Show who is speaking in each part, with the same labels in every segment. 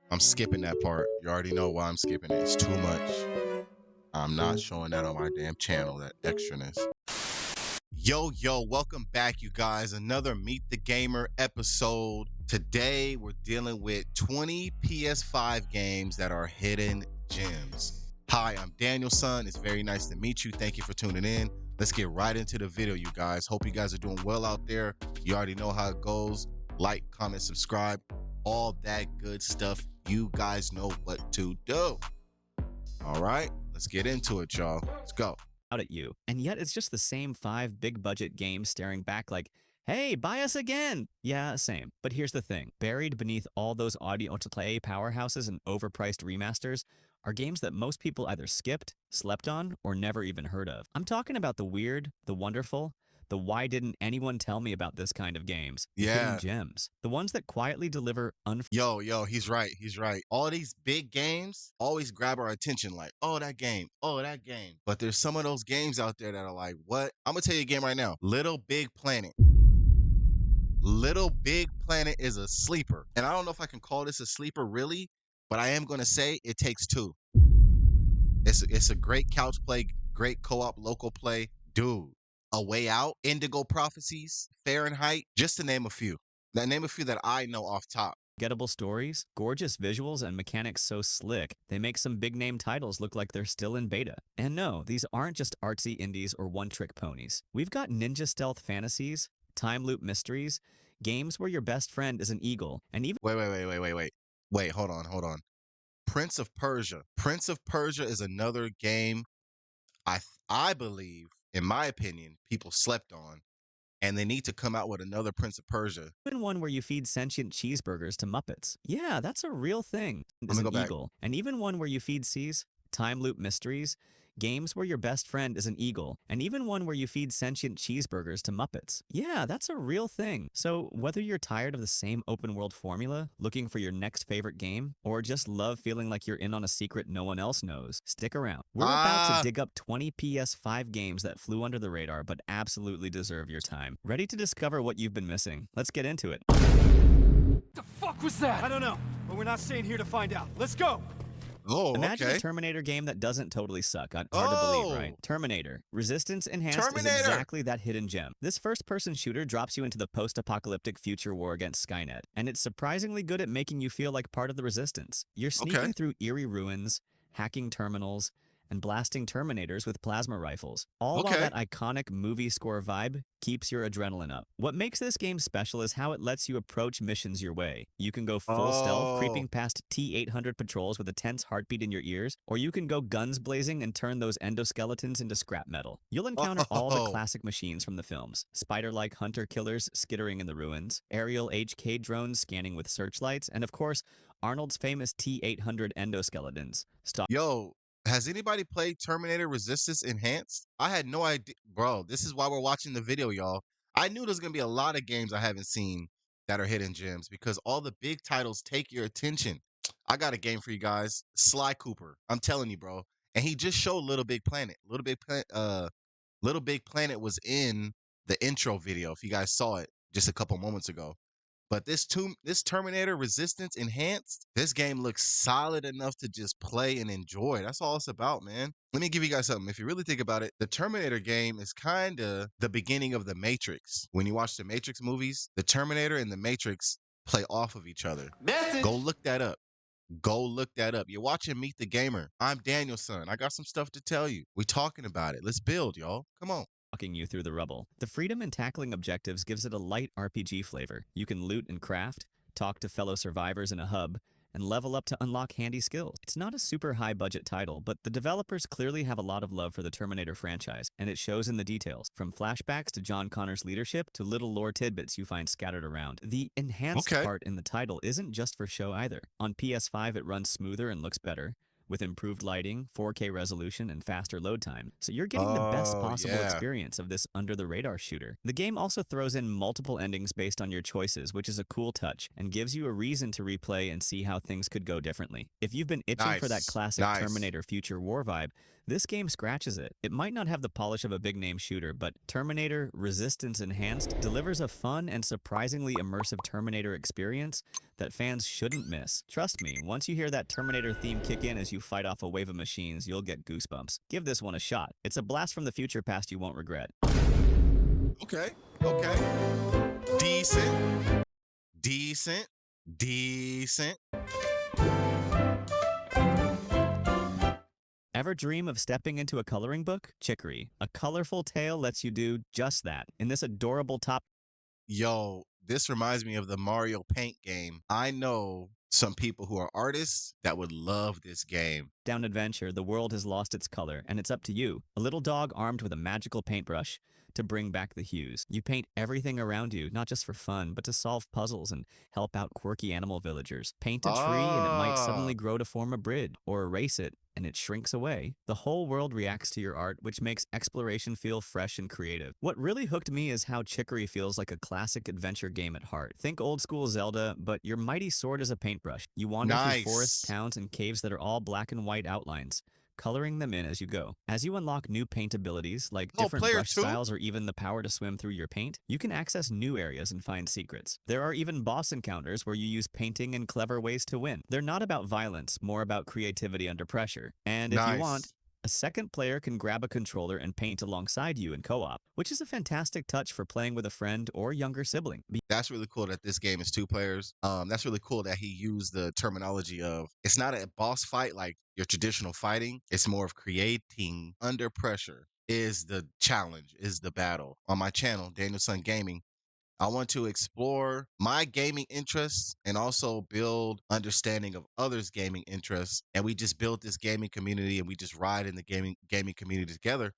Speaker 1: I'm skipping that part. You already know why I'm skipping it. It's too much. I'm not showing that on my damn channel, that extraness. Yo, welcome back, you guys. Another Meet the Gamer episode. Today, we're dealing with 20 PS5 games that are hidden gems. Hi, I'm DaniyelSon. It's very nice to meet you. Thank you for tuning in. Let's get right into the video, you guys. Hope you guys are doing well out there. You already know how it goes. Like, comment, subscribe, all that good stuff. You guys know what to do. All right, let's get into it, y'all. Let's go.
Speaker 2: Out at you, and yet it's just the same 5 big-budget games staring back like, hey, buy us again! Yeah, same. But here's the thing. Buried beneath all those audio-to-play powerhouses and overpriced remasters are games that most people either skipped, slept on, or never even heard of. I'm talking about the weird, the wonderful, the why didn't anyone tell me about this kind of games, the hidden
Speaker 1: Yeah.
Speaker 2: gems, the ones that quietly deliver
Speaker 1: Yo, he's right. He's right. All these big games always grab our attention like, oh, that game. Oh, that game. But there's some of those games out there that are like, what? I'm going to tell you a game right now. Little Big Planet. Little Big Planet is a sleeper. And I don't know if I can call this a sleeper really, but I am going to say it takes two. It's a great couch play, great co-op local play. Dude, A Way Out, Indigo Prophecies, Fahrenheit, just to name a few. Name a few that I know off top.
Speaker 2: Gettable stories, gorgeous visuals, and mechanics so slick, they make some big-name titles look like they're still in beta. And no, these aren't just artsy indies or one-trick ponies. We've got ninja stealth fantasies, time loop mysteries, games where your best friend is an eagle, and even
Speaker 1: Wait, hold on. Prince of Persia. Prince of Persia is another game I believe, in my opinion, people slept on, and they need to come out with another Prince of Persia.
Speaker 2: one where you feed sentient cheeseburgers to Muppets. Yeah, that's a real thing.
Speaker 1: I'm
Speaker 2: Is
Speaker 1: gonna
Speaker 2: an
Speaker 1: go back.
Speaker 2: eagle. And even one where you feed seas, time loop mysteries, games where your best friend is an eagle, and even one where you feed sentient cheeseburgers to Muppets. Yeah, that's a real thing. So whether you're tired of the same open world formula, looking for your next favorite game, or just love feeling like you're in on a secret no one else knows, stick around. We're about to dig up 20 PS5 games that flew under the radar but absolutely deserve your time. Ready to discover what you've been missing? Let's get into it.
Speaker 3: The fuck was that? I don't know, but we're not staying here to find out. Let's go!
Speaker 1: Oh,
Speaker 2: Imagine
Speaker 1: okay.
Speaker 2: a Terminator game that doesn't totally suck. Hard to believe, right? Terminator. Resistance Enhanced is
Speaker 1: Terminator!
Speaker 2: exactly that hidden gem. This first-person shooter drops you into the post-apocalyptic future war against Skynet, and it's surprisingly good at making you feel like part of the Resistance. You're sneaking through eerie ruins, hacking terminals, and blasting Terminators with plasma rifles, all while that iconic movie score vibe keeps your adrenaline up. What makes this game special is how it lets you approach missions your way. You can go full stealth, creeping past T-800 patrols with a tense heartbeat in your ears, or you can go guns blazing and turn those endoskeletons into scrap metal. You'll encounter all the classic machines from the films. Spider-like hunter-killers skittering in the ruins, aerial HK drones scanning with searchlights, and of course, Arnold's famous T-800 endoskeletons.
Speaker 1: Yo, has anybody played Terminator Resistance Enhanced? I had no idea. Bro, this is why we're watching the video, y'all. I knew there's going to be a lot of games I haven't seen that are hidden gems because all the big titles take your attention. I got a game for you guys. Sly Cooper. I'm telling you, bro. And he just showed Little Big Planet. Little Big Planet was in the intro video if you guys saw it just a couple moments ago. But this Terminator Resistance Enhanced, this game looks solid enough to just play and enjoy. That's all it's about, man. Let me give you guys something. If you really think about it, the Terminator game is kind of the beginning of the Matrix. When you watch the Matrix movies, the Terminator and the Matrix play off of each other. Go look that up. Go look that up. You're watching Meet the Gamer. I'm DaniyelSon. I got some stuff to tell you. We talking about it. Let's build, y'all. Come on.
Speaker 2: Walking you through the rubble. The freedom in tackling objectives gives it a light RPG flavor. You can loot and craft, talk to fellow survivors in a hub, and level up to unlock handy skills. It's not a super high budget title, but the developers clearly have a lot of love for the Terminator franchise, and it shows in the details. From flashbacks to John Connor's leadership to little lore tidbits you find scattered around. The enhanced part in the title isn't just for show either. On PS5 it runs smoother and looks better, with improved lighting, 4K resolution, and faster load time. So you're getting the best
Speaker 1: Oh,
Speaker 2: possible
Speaker 1: yeah.
Speaker 2: experience of this under-the-radar shooter. The game also throws in multiple endings based on your choices, which is a cool touch, and gives you a reason to replay and see how things could go differently. If you've been itching for that
Speaker 1: Nice.
Speaker 2: classic
Speaker 1: Nice.
Speaker 2: Terminator Future War vibe, this game scratches it. It might not have the polish of a big-name shooter, but Terminator Resistance Enhanced delivers a fun and surprisingly immersive Terminator experience that fans shouldn't miss. Trust me, once you hear that Terminator theme kick in as you fight off a wave of machines, you'll get goosebumps. Give this one a shot. It's a blast from the future past you won't regret.
Speaker 1: Okay. Okay. Decent. Decent. Decent.
Speaker 2: Ever dream of stepping into a coloring book? Chicory. A colorful tale lets you do just that. In this adorable top
Speaker 1: Yo, this reminds me of the Mario Paint game. I know some people who are artists that would love this game.
Speaker 2: down adventure, the world has lost its color, and it's up to you, a little dog armed with a magical paintbrush, to bring back the hues. You paint everything around you, not just for fun, but to solve puzzles and help out quirky animal villagers. Paint a tree and it might
Speaker 1: Ah,
Speaker 2: suddenly grow to form a bridge, or erase it and it shrinks away. The whole world reacts to your art, which makes exploration feel fresh and creative. What really hooked me is how Chicory feels like a classic adventure game at heart. Think old school Zelda, but your mighty sword is a paintbrush. You wander through forests,
Speaker 1: nice.
Speaker 2: towns, and caves that are all black and white outlines, coloring them in as you go. As you unlock new paint abilities, like
Speaker 1: Oh,
Speaker 2: different
Speaker 1: player
Speaker 2: brush
Speaker 1: two?
Speaker 2: styles or even the power to swim through your paint, you can access new areas and find secrets. There are even boss encounters where you use painting and clever ways to win. They're not about violence, more about creativity under pressure. And if you want,
Speaker 1: Nice.
Speaker 2: a second player can grab a controller and paint alongside you in co-op, which is a fantastic touch for playing with a friend or younger sibling.
Speaker 1: That's really cool that this game is two players. That's really cool that he used the terminology of it's not a boss fight like your traditional fighting. It's more of creating under pressure is the challenge, is the battle. On my channel, DaniyelSon Gaming, I want to explore my gaming interests and also build understanding of others' gaming interests. And we just build this gaming community and we just ride in the gaming community together.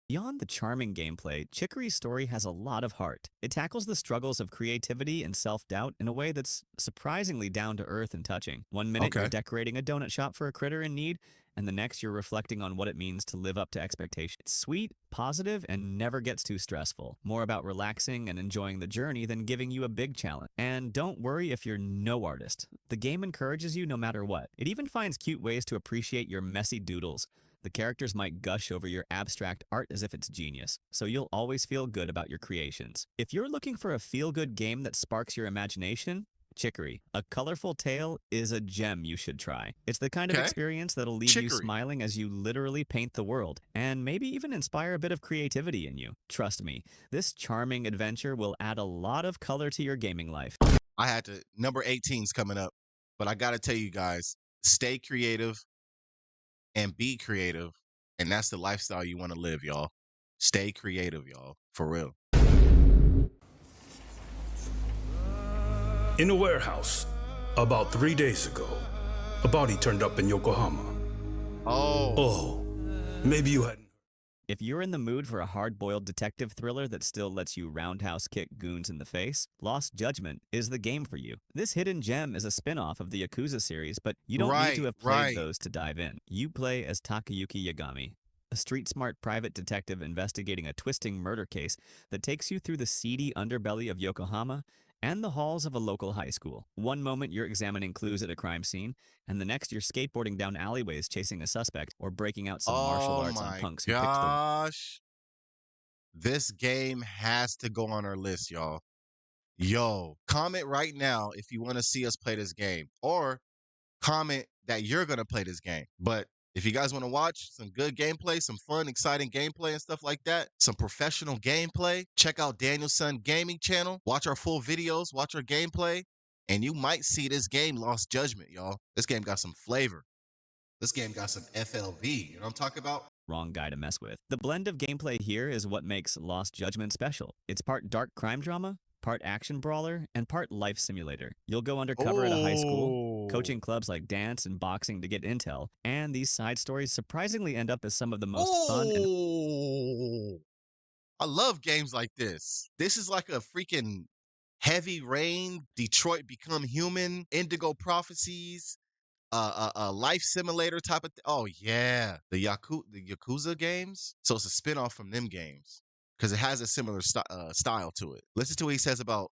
Speaker 2: Beyond the charming gameplay, Chicory's story has a lot of heart. It tackles the struggles of creativity and self-doubt in a way that's surprisingly down to earth and touching. One minute you're
Speaker 1: Okay.
Speaker 2: decorating a donut shop for a critter in need, and the next you're reflecting on what it means to live up to expectations. It's sweet, positive, and never gets too stressful. More about relaxing and enjoying the journey than giving you a big challenge. And don't worry if you're no artist. The game encourages you no matter what. It even finds cute ways to appreciate your messy doodles. The characters might gush over your abstract art as if it's genius, so you'll always feel good about your creations. If you're looking for a feel-good game that sparks your imagination, Chicory, A Colorful Tale is a gem you should try. It's the kind of
Speaker 1: Okay.
Speaker 2: experience that'll leave you
Speaker 1: Chicory.
Speaker 2: smiling as you literally paint the world, and maybe even inspire a bit of creativity in you. Trust me, this charming adventure will add a lot of color to your gaming life.
Speaker 1: I had to, number 18's coming up, but I got to tell you guys, stay creative and be creative. And that's the lifestyle you want to live, y'all. Stay creative, y'all. For real.
Speaker 4: In a warehouse, about 3 days ago, a body turned up in Yokohama.
Speaker 1: Oh,
Speaker 4: Oh, maybe you hadn't.
Speaker 2: If you're in the mood for a hard-boiled detective thriller that still lets you roundhouse kick goons in the face, Lost Judgment is the game for you. This hidden gem is a spin-off of the Yakuza series, but you don't need to
Speaker 1: right,
Speaker 2: have played
Speaker 1: right.
Speaker 2: those to dive in. You play as Takayuki Yagami, a street-smart private detective investigating a twisting murder case that takes you through the seedy underbelly of Yokohama and the halls of a local high school. One moment you're examining clues at a crime scene, and the next you're skateboarding down alleyways chasing a suspect or breaking out some martial
Speaker 1: Oh
Speaker 2: arts on
Speaker 1: my
Speaker 2: punks who picked the
Speaker 1: gosh. This game has to go on our list, y'all. Yo, comment right now if you want to see us play this game, or comment that you're going to play this game. But if you guys want to watch some good gameplay, some fun, exciting gameplay and stuff like that, some professional gameplay, check out DaniyelSon Gaming channel. Watch our full videos, watch our gameplay, and you might see this game Lost Judgment, y'all. This game got some flavor. This game got some FLV. You know what I'm talking about?
Speaker 2: wrong guy to mess with. The blend of gameplay here is what makes Lost Judgment special. It's part dark crime drama, part action brawler, and part life simulator. You'll go undercover at a high school,
Speaker 1: Oh.
Speaker 2: coaching clubs like dance and boxing to get intel, and these side stories surprisingly end up as some of the most fun and
Speaker 1: Oh. I love games like this. This is like a freaking Heavy Rain, Detroit Become Human, Indigo Prophecies. a life simulator type of oh yeah, the Yakuza games. So it's a spinoff from them games because it has a similar style to it. Listen to what he says about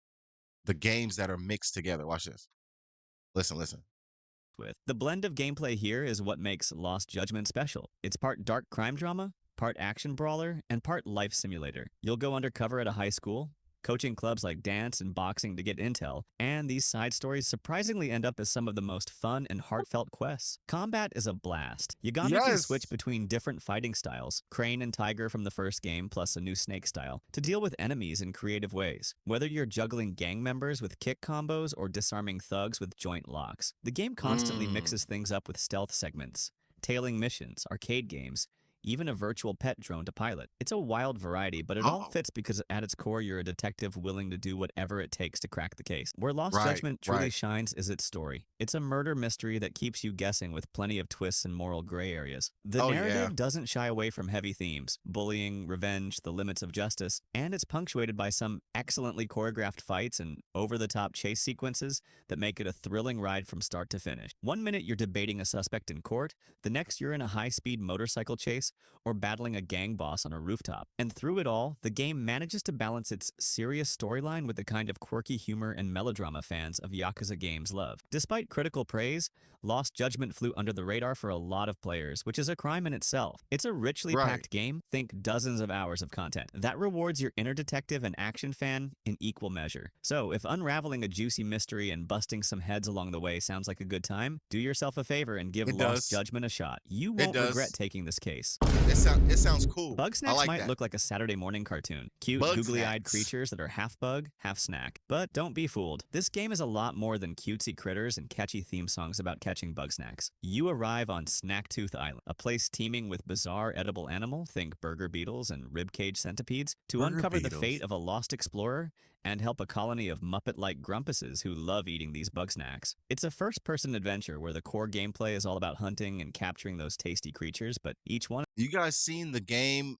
Speaker 1: the games that are mixed together. Watch this. Listen.
Speaker 2: with. The blend of gameplay here is what makes Lost Judgment special. It's part dark crime drama, part action brawler, and part life simulator. You'll go undercover at a high school, coaching clubs like dance and boxing to get intel, and these side stories surprisingly end up as some of the most fun and heartfelt quests. Combat is a blast. Yagami can switch
Speaker 1: Yes.
Speaker 2: between different fighting styles, Crane and Tiger from the first game plus a new Snake style, to deal with enemies in creative ways. Whether you're juggling gang members with kick combos or disarming thugs with joint locks, the game constantly
Speaker 1: Mm.
Speaker 2: mixes things up with stealth segments, tailing missions, arcade games, even a virtual pet drone to pilot. It's a wild variety, but it all
Speaker 1: Oh,
Speaker 2: fits because at its core, you're a detective willing to do whatever it takes to crack the case. Where Lost
Speaker 1: right,
Speaker 2: Judgment truly
Speaker 1: right.
Speaker 2: shines is its story. It's a murder mystery that keeps you guessing with plenty of twists and moral gray areas. The
Speaker 1: Oh yeah.
Speaker 2: narrative doesn't shy away from heavy themes, bullying, revenge, the limits of justice, and it's punctuated by some excellently choreographed fights and over-the-top chase sequences that make it a thrilling ride from start to finish. One minute you're debating a suspect in court, the next you're in a high-speed motorcycle chase or battling a gang boss on a rooftop. And through it all, the game manages to balance its serious storyline with the kind of quirky humor and melodrama fans of Yakuza games love. Despite critical praise, Lost Judgment flew under the radar for a lot of players, which is a crime in itself. It's a richly
Speaker 1: Right.
Speaker 2: packed game, think dozens of hours of content. That rewards your inner detective and action fan in equal measure. So if unraveling a juicy mystery and busting some heads along the way sounds like a good time, do yourself a favor and give
Speaker 1: It
Speaker 2: Lost
Speaker 1: does.
Speaker 2: Judgment a shot. You
Speaker 1: It
Speaker 2: won't regret
Speaker 1: does.
Speaker 2: taking this case.
Speaker 1: It sounds cool. I
Speaker 2: Bugsnax
Speaker 1: like
Speaker 2: might
Speaker 1: that.
Speaker 2: look like a Saturday morning cartoon. Cute,
Speaker 1: Bug
Speaker 2: googly-eyed
Speaker 1: snacks.
Speaker 2: creatures that are half bug, half snack. But don't be fooled. This game is a lot more than cutesy critters and catchy theme songs about catching bugsnax. You arrive on Snacktooth Island, a place teeming with bizarre edible animal, think burger beetles and ribcage centipedes, to
Speaker 1: Burger
Speaker 2: uncover the
Speaker 1: beetles.
Speaker 2: fate of a lost explorer and help a colony of Muppet-like grumpuses who love eating these bug snacks. It's a first-person adventure where the core gameplay is all about hunting and capturing those tasty creatures, but each one
Speaker 1: You guys seen the game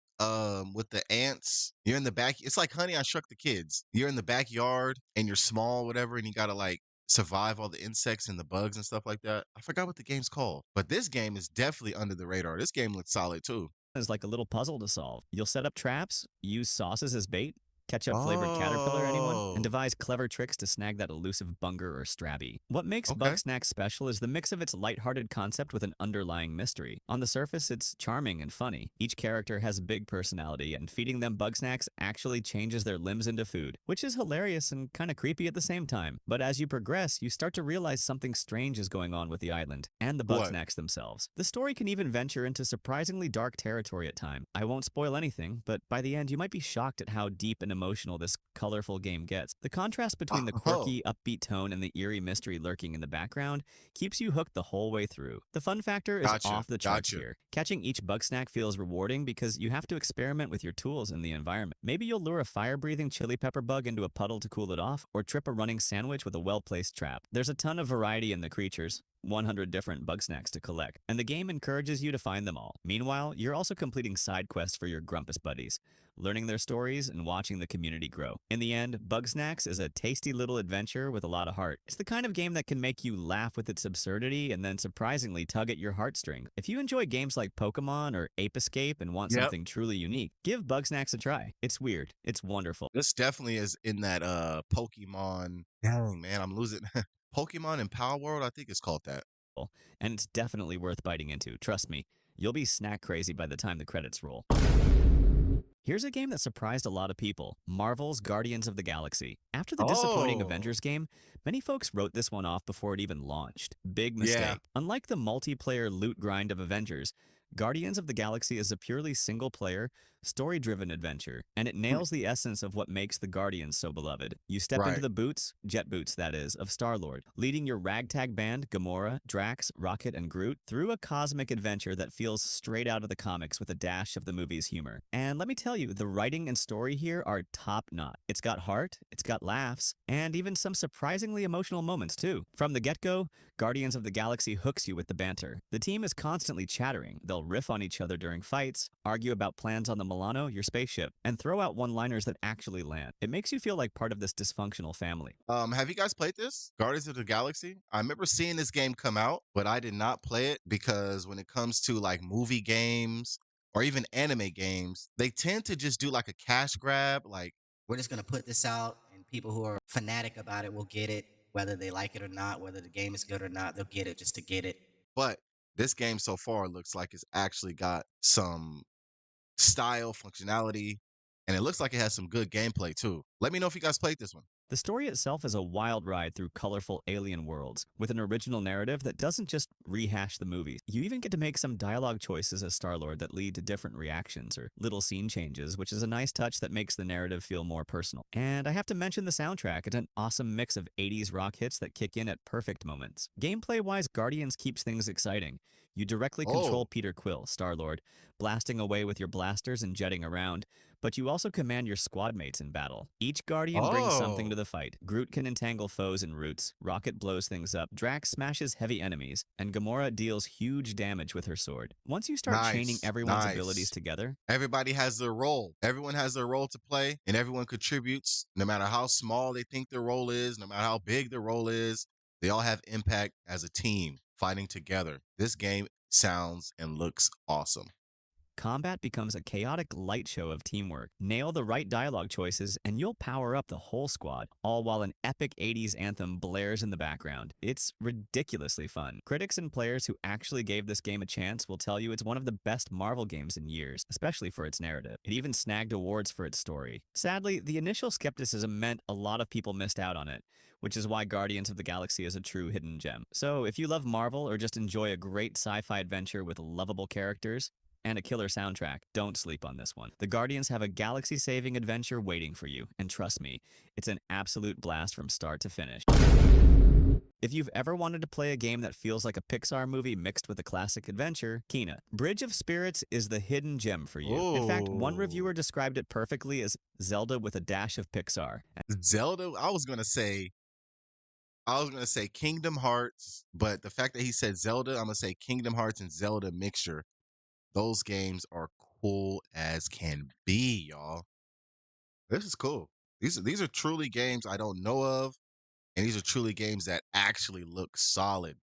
Speaker 1: with the ants? You're in the back. It's like Honey, I Shrunk the Kids. You're in the backyard and you're small, whatever, and you gotta like survive all the insects and the bugs and stuff like that. I forgot what the game's called, but this game is definitely under the radar. This game looks solid too.
Speaker 2: is like a little puzzle to solve. You'll set up traps, use sauces as bait, ketchup-flavored caterpillar anyone, and
Speaker 1: Oh,
Speaker 2: devise clever tricks to snag that elusive bunger or strabby. What makes
Speaker 1: okay.
Speaker 2: Bugsnax special is the mix of its lighthearted concept with an underlying mystery. On the surface, it's charming and funny. Each character has a big personality, and feeding them Bugsnax actually changes their limbs into food, which is hilarious and kind of creepy at the same time. But as you progress, you start to realize something strange is going on with the island, and the
Speaker 1: What?
Speaker 2: Bugsnax themselves. The story can even venture into surprisingly dark territory at times. I won't spoil anything, but by the end, you might be shocked at how deep and emotional this colorful game gets. The contrast between the
Speaker 1: Oh,
Speaker 2: quirky, upbeat tone and the eerie mystery lurking in the background keeps you hooked the whole way through. The fun factor is
Speaker 1: gotcha.
Speaker 2: off the charts
Speaker 1: Gotcha.
Speaker 2: here. Catching each bug snack feels rewarding because you have to experiment with your tools in the environment. Maybe you'll lure a fire-breathing chili pepper bug into a puddle to cool it off, or trip a running sandwich with a well-placed trap. There's a ton of variety in the creatures, 100 different bug snacks to collect, and the game encourages you to find them all. Meanwhile, you're also completing side quests for your Grumpus buddies, learning their stories and watching the community grow. In the end, Bugsnax is a tasty little adventure with a lot of heart. It's the kind of game that can make you laugh with its absurdity and then surprisingly tug at your heartstrings. If you enjoy games like Pokemon or Ape Escape and want
Speaker 1: Yep.
Speaker 2: something truly unique, give Bugsnax a try. It's weird. It's wonderful.
Speaker 1: This definitely is in that Pokemon. Dang, man, I'm losing. Pokemon in Power World, I think it's called that.
Speaker 2: And it's definitely worth biting into. Trust me, you'll be snack crazy by the time the credits roll. Here's a game that surprised a lot of people, Marvel's Guardians of the Galaxy. After the disappointing
Speaker 1: Oh,
Speaker 2: Avengers game, many folks wrote this one off before it even launched. Big mistake.
Speaker 1: yeah.
Speaker 2: Unlike the multiplayer loot grind of Avengers, Guardians of the Galaxy is a purely single-player, story-driven adventure, and it nails the essence of what makes the Guardians so beloved. You step into
Speaker 1: Right.
Speaker 2: the boots, jet boots that is, of Star-Lord, leading your ragtag band, Gamora, Drax, Rocket, and Groot, through a cosmic adventure that feels straight out of the comics with a dash of the movie's humor. And let me tell you, the writing and story here are top-notch. It's got heart, it's got laughs, and even some surprisingly emotional moments too. From the get-go, Guardians of the Galaxy hooks you with the banter. The team is constantly chattering. They'll riff on each other during fights, argue about plans on the Milano, your spaceship, and throw out one-liners that actually land. It makes you feel like part of this dysfunctional family.
Speaker 1: Have you guys played this? Guardians of the Galaxy? I remember seeing this game come out, but I did not play it because when it comes to like movie games or even anime games, they tend to just do like a cash grab. Like,
Speaker 5: We're just gonna put this out, and people who are fanatic about it will get it, whether they like it or not, whether the game is good or not. They'll get it just to get it.
Speaker 1: but this game so far looks like it's actually got some style, functionality, and it looks like it has some good gameplay too. Let me know if you guys played this one.
Speaker 2: The story itself is a wild ride through colorful alien worlds, with an original narrative that doesn't just rehash the movies. You even get to make some dialogue choices as Star-Lord that lead to different reactions or little scene changes, which is a nice touch that makes the narrative feel more personal. And I have to mention the soundtrack. It's an awesome mix of 80s rock hits that kick in at perfect moments. Gameplay-wise, Guardians keeps things exciting. You directly control
Speaker 1: Oh,
Speaker 2: Peter Quill, Star-Lord, blasting away with your blasters and jetting around, but you also command your squad mates in battle. Each Guardian brings something to
Speaker 1: oh,
Speaker 2: the fight. Groot can entangle foes in roots, Rocket blows things up, Drax smashes heavy enemies, and Gamora deals huge damage with her sword. Once you start chaining
Speaker 1: nice,
Speaker 2: everyone's abilities
Speaker 1: nice.
Speaker 2: together,
Speaker 1: Everybody has their role. Everyone has their role to play, and everyone contributes, no matter how small they think their role is, no matter how big their role is. They all have impact as a team fighting together. This game sounds and looks awesome.
Speaker 2: combat becomes a chaotic light show of teamwork. Nail the right dialogue choices, and you'll power up the whole squad, all while an epic 80s anthem blares in the background. It's ridiculously fun. Critics and players who actually gave this game a chance will tell you it's one of the best Marvel games in years, especially for its narrative. It even snagged awards for its story. Sadly, the initial skepticism meant a lot of people missed out on it, which is why Guardians of the Galaxy is a true hidden gem. So if you love Marvel or just enjoy a great sci-fi adventure with lovable characters, and a killer soundtrack, don't sleep on this one. The Guardians have a galaxy-saving adventure waiting for you, and trust me, it's an absolute blast from start to finish. If you've ever wanted to play a game that feels like a Pixar movie mixed with a classic adventure, Kena. Bridge of Spirits is the hidden gem for you. In fact, one
Speaker 1: Oh,
Speaker 2: reviewer described it perfectly as Zelda with a dash of Pixar.
Speaker 1: Zelda. I was gonna say Kingdom Hearts, but the fact that he said Zelda, I'm gonna say Kingdom Hearts and Zelda mixture. Those games are cool as can be, y'all. This is cool. These are truly games I don't know of, and these are truly games that actually look solid.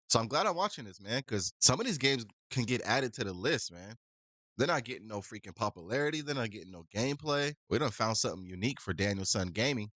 Speaker 1: So I'm glad I'm watching this, man, because some of these games can get added to the list, man. They're not getting no freaking popularity. They're not getting no gameplay. We done found something unique for DaniyelSon Gaming.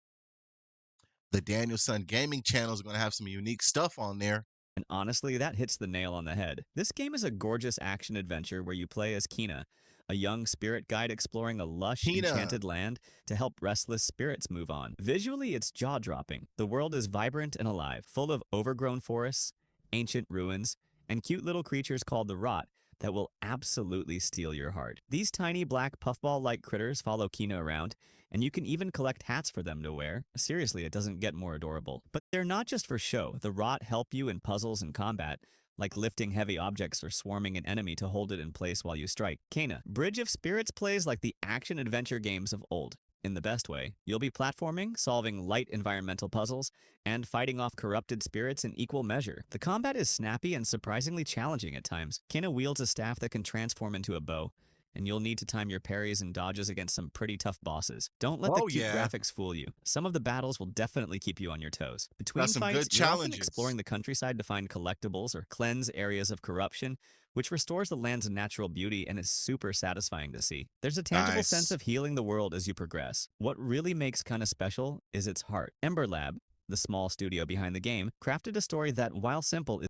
Speaker 1: The DaniyelSon Gaming channel is going to have some unique stuff on there.
Speaker 2: And honestly, that hits the nail on the head. This game is a gorgeous action adventure where you play as Kena, a young spirit guide exploring a lush,
Speaker 1: Tina.
Speaker 2: enchanted land to help restless spirits move on. Visually, it's jaw-dropping. The world is vibrant and alive, full of overgrown forests, ancient ruins, and cute little creatures called the Rot that will absolutely steal your heart. These tiny black puffball-like critters follow Kena around, and you can even collect hats for them to wear. Seriously, it doesn't get more adorable. But they're not just for show. The Rot help you in puzzles and combat, like lifting heavy objects or swarming an enemy to hold it in place while you strike. Kena, Bridge of Spirits plays like the action-adventure games of old. In the best way. You'll be platforming, solving light environmental puzzles, and fighting off corrupted spirits in equal measure. The combat is snappy and surprisingly challenging at times. Kena wields a staff that can transform into a bow, and you'll need to time your parries and dodges against some pretty tough bosses. Don't let the
Speaker 1: Oh,
Speaker 2: cute
Speaker 1: yeah.
Speaker 2: graphics fool you. Some of the battles will definitely keep you on your toes.
Speaker 1: Got
Speaker 2: Between
Speaker 1: some
Speaker 2: fights,
Speaker 1: good
Speaker 2: you're often exploring
Speaker 1: challenges.
Speaker 2: the countryside to find collectibles or cleanse areas of corruption, which restores the land's natural beauty and is super satisfying to see. There's a tangible sense
Speaker 1: Nice.
Speaker 2: of healing the world as you progress. What really makes Kinda special is its heart. Ember Lab, the small studio behind the game, crafted a story that, while simple,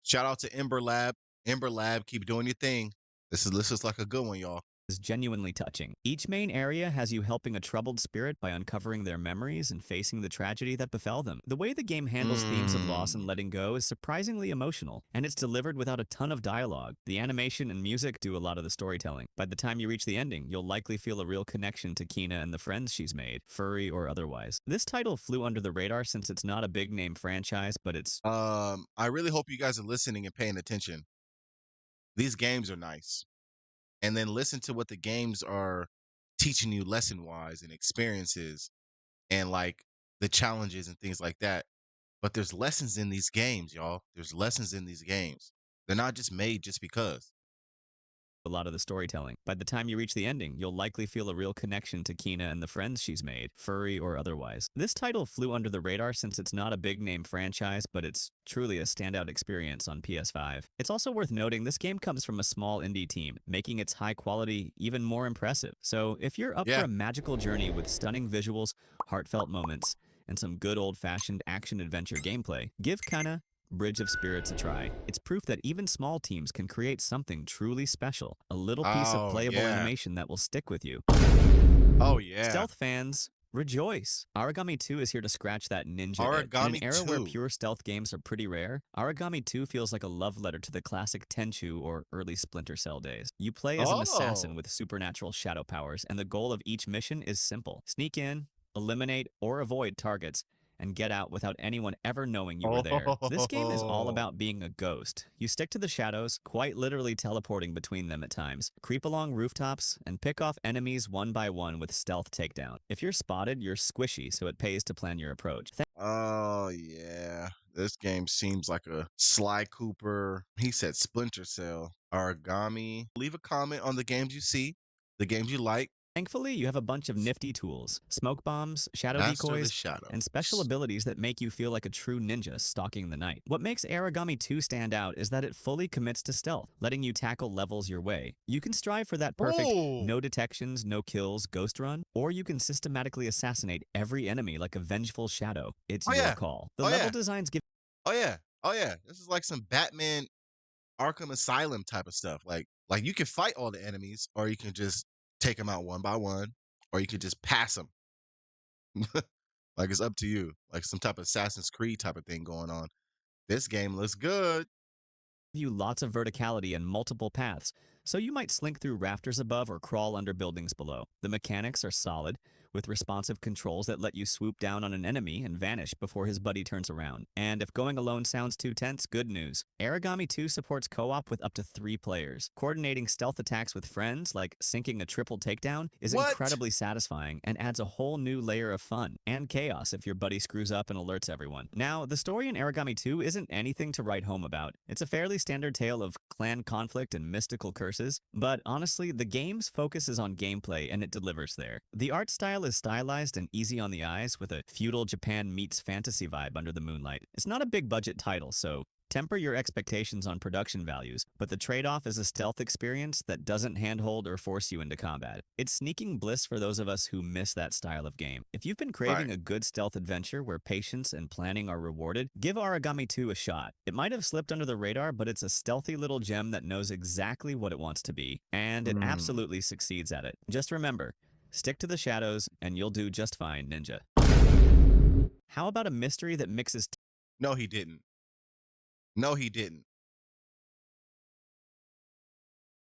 Speaker 1: Shout out to Ember Lab. Ember Lab, keep doing your thing. This is like a good one, y'all.
Speaker 2: is genuinely touching. Each main area has you helping a troubled spirit by uncovering their memories and facing the tragedy that befell them. The way the game handles themes of loss and
Speaker 1: Mm.
Speaker 2: letting go is surprisingly emotional, and it's delivered without a ton of dialogue. The animation and music do a lot of the storytelling. By the time you reach the ending, you'll likely feel a real connection to Kena and the friends she's made, furry or otherwise. This title flew under the radar since it's not a big name franchise, but it's
Speaker 1: I really hope you guys are listening and paying attention. These games are nice. And then listen to what the games are teaching you lesson wise and experiences and like the challenges and things like that. But there's lessons in these games, y'all. There's lessons in these games. They're not just made just because.
Speaker 2: a lot of the storytelling. By the time you reach the ending, you'll likely feel a real connection to Kina and the friends she's made, furry or otherwise. This title flew under the radar since it's not a big-name franchise, but it's truly a standout experience on PS5. It's also worth noting this game comes from a small indie team, making its high quality even more impressive. So if you're up for
Speaker 1: Yeah.
Speaker 2: a magical journey with stunning visuals, heartfelt moments, and some good old-fashioned action-adventure gameplay, give Kina Bridge of Spirits a try. It's proof that even small teams can create something truly special, a little piece of
Speaker 1: Oh,
Speaker 2: playable
Speaker 1: yeah.
Speaker 2: animation that will stick with you.
Speaker 1: Oh, yeah.
Speaker 2: Stealth fans, rejoice! Origami 2 is here to scratch that ninja itch. In an
Speaker 1: Origami
Speaker 2: era where
Speaker 1: 2.
Speaker 2: pure stealth games are pretty rare, Origami 2 feels like a love letter to the classic Tenchu or early Splinter Cell days. You play as an assassin
Speaker 1: Oh.
Speaker 2: with supernatural shadow powers, and the goal of each mission is simple. Sneak in, eliminate or avoid targets, and get out without anyone ever knowing you were there. This game is all
Speaker 1: Oh.
Speaker 2: about being a ghost. You stick to the shadows, quite literally teleporting between them at times. Creep along rooftops, and pick off enemies one by one with stealth takedown. If you're spotted, you're squishy, so it pays to plan your approach.
Speaker 1: Oh, yeah. This game seems like a Sly Cooper. He said Splinter Cell. Origami. Leave a comment on the games you see, the games you like.
Speaker 2: Thankfully, you have a bunch of nifty tools, smoke bombs, shadow
Speaker 1: Master the
Speaker 2: decoys, and special
Speaker 1: shadows.
Speaker 2: abilities that make you feel like a true ninja stalking the night. What makes Origami 2 stand out is that it fully commits to stealth, letting you tackle levels your way. You can strive for that perfect
Speaker 1: Oh.
Speaker 2: no detections, no kills ghost run, or you can systematically assassinate every enemy like a vengeful shadow. It's
Speaker 1: Oh,
Speaker 2: your
Speaker 1: yeah.
Speaker 2: call. The
Speaker 1: Oh,
Speaker 2: level
Speaker 1: yeah.
Speaker 2: designs give
Speaker 1: Oh, yeah. Oh, yeah. This is like some Batman Arkham Asylum type of stuff. Like you can fight all the enemies, or you can just take them out one by one, or you can just pass them. Like it's up to you. Like some type of Assassin's Creed type of thing going on. This game looks good.
Speaker 2: you lots of verticality and multiple paths, so you might slink through rafters above or crawl under buildings below. The mechanics are solid, with responsive controls that let you swoop down on an enemy and vanish before his buddy turns around. And if going alone sounds too tense, good news. Origami 2 supports co-op with up to 3 players. Coordinating stealth attacks with friends, like syncing a triple takedown, is
Speaker 1: What?
Speaker 2: incredibly satisfying and adds a whole new layer of fun and chaos if your buddy screws up and alerts everyone. Now, the story in Origami 2 isn't anything to write home about. It's a fairly standard tale of clan conflict and mystical curses, but honestly, the game's focus is on gameplay and it delivers there. The art style is stylized and easy on the eyes with a feudal Japan meets fantasy vibe under the moonlight. It's not a big budget title, so temper your expectations on production values, but the trade-off is a stealth experience that doesn't handhold or force you into combat. It's sneaking bliss for those of us who miss that style of game. If you've been craving
Speaker 1: Right.
Speaker 2: a good stealth adventure where patience and planning are rewarded, give Origami 2 a shot. It might have slipped under the radar, but it's a stealthy little gem that knows exactly what it wants to be, and it
Speaker 1: Mm.
Speaker 2: absolutely succeeds at it. Just remember, stick to the shadows and you'll do just fine, ninja. How about a mystery that mixes
Speaker 1: No, he didn't. No, he didn't.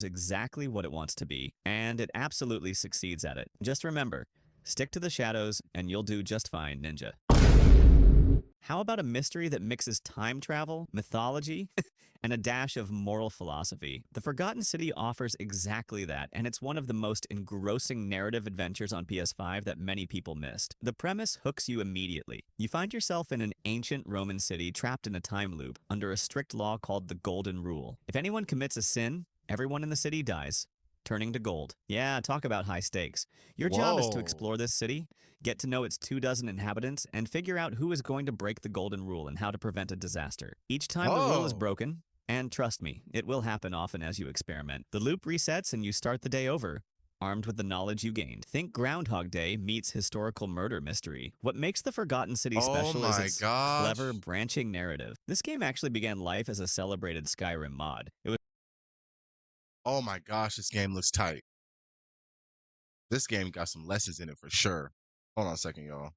Speaker 2: exactly what it wants to be, and it absolutely succeeds at it. Just remember, stick to the shadows and you'll do just fine, ninja. How about a mystery that mixes time travel, mythology, and a dash of moral philosophy? The Forgotten City offers exactly that, and it's one of the most engrossing narrative adventures on PS5 that many people missed. The premise hooks you immediately. You find yourself in an ancient Roman city trapped in a time loop under a strict law called the Golden Rule. If anyone commits a sin, everyone in the city dies, turning to gold. Yeah, talk about high stakes. Your job is to
Speaker 1: Whoa.
Speaker 2: explore this city, get to know its 24 inhabitants, and figure out who is going to break the golden rule and how to prevent a disaster. Each time the rule is
Speaker 1: Oh.
Speaker 2: broken, and trust me, it will happen often as you experiment, the loop resets and you start the day over, armed with the knowledge you gained. Think Groundhog Day meets historical murder mystery. What makes the Forgotten City
Speaker 1: Oh
Speaker 2: special is
Speaker 1: my
Speaker 2: its
Speaker 1: gosh.
Speaker 2: clever, branching narrative. This game actually began life as a celebrated Skyrim mod. It was
Speaker 1: Oh my gosh, this game looks tight. This game got some lessons in it for sure. Hold on a second, y'all.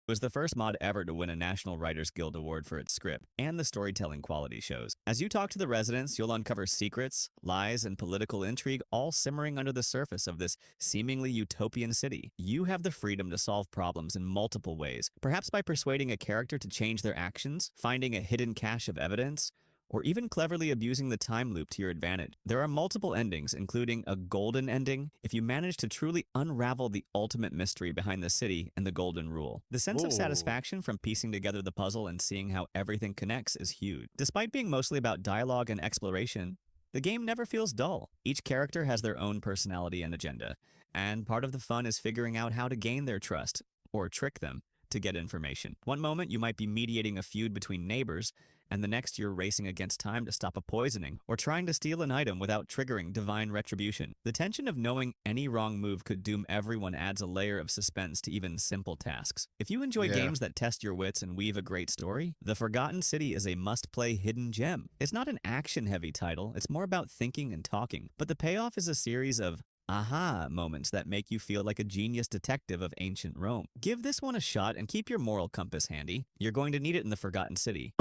Speaker 2: the first mod ever to win a National Writers Guild award for its script, and the storytelling quality shows. As you talk to the residents, you'll uncover secrets, lies, and political intrigue all simmering under the surface of this seemingly utopian city. You have the freedom to solve problems in multiple ways, perhaps by persuading a character to change their actions, finding a hidden cache of evidence, or even cleverly abusing the time loop to your advantage. There are multiple endings, including a golden ending, if you manage to truly unravel the ultimate mystery behind the city and the golden rule. The sense of
Speaker 1: Ooh.
Speaker 2: satisfaction from piecing together the puzzle and seeing how everything connects is huge. Despite being mostly about dialogue and exploration, The game never feels dull. Each character has their own personality and agenda, and part of the fun is figuring out how to gain their trust, or trick them, to get information. One moment you might be mediating a feud between neighbors, and the next you're racing against time to stop a poisoning, or trying to steal an item without triggering divine retribution. The tension of knowing any wrong move could doom everyone adds a layer of suspense to even simple tasks. If you enjoy
Speaker 1: Yeah.
Speaker 2: games that test your wits and weave a great story, The Forgotten City is a must-play hidden gem. It's not an action-heavy title, it's more about thinking and talking, but the payoff is a series of aha moments that make you feel like a genius detective of ancient Rome. Give this one a shot and keep your moral compass handy. You're going to need it in the Forgotten City.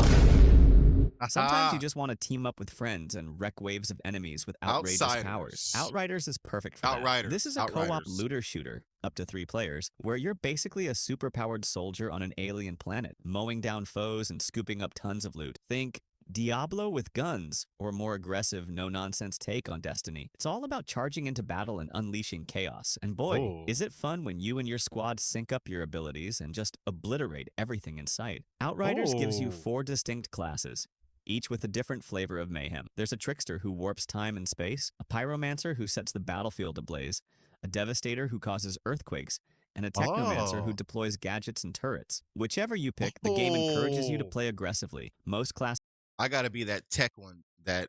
Speaker 2: Sometimes you
Speaker 1: Aha.
Speaker 2: just want to team up with friends and wreck waves of enemies with outrageous powers.
Speaker 1: Outsiders.
Speaker 2: Outriders is perfect for that. This
Speaker 1: Outriders.
Speaker 2: is a co-op
Speaker 1: Outriders.
Speaker 2: looter shooter, up to 3 players, where you're basically a superpowered soldier on an alien planet, mowing down foes and scooping up tons of loot. Think Diablo with guns, or more aggressive, no-nonsense take on Destiny. It's all about charging into battle and unleashing chaos. And boy,
Speaker 1: Oh.
Speaker 2: is it fun when you and your squad sync up your abilities and just obliterate everything in sight. Outriders gives you
Speaker 1: Oh.
Speaker 2: 4 distinct classes, each with a different flavor of mayhem. There's a trickster who warps time and space, a pyromancer who sets the battlefield ablaze, a devastator who causes earthquakes, and a technomancer who
Speaker 1: Oh.
Speaker 2: deploys gadgets and turrets. Whichever you pick, the game encourages you to
Speaker 1: Oh.
Speaker 2: play aggressively. Most classes
Speaker 1: I gotta be that tech one that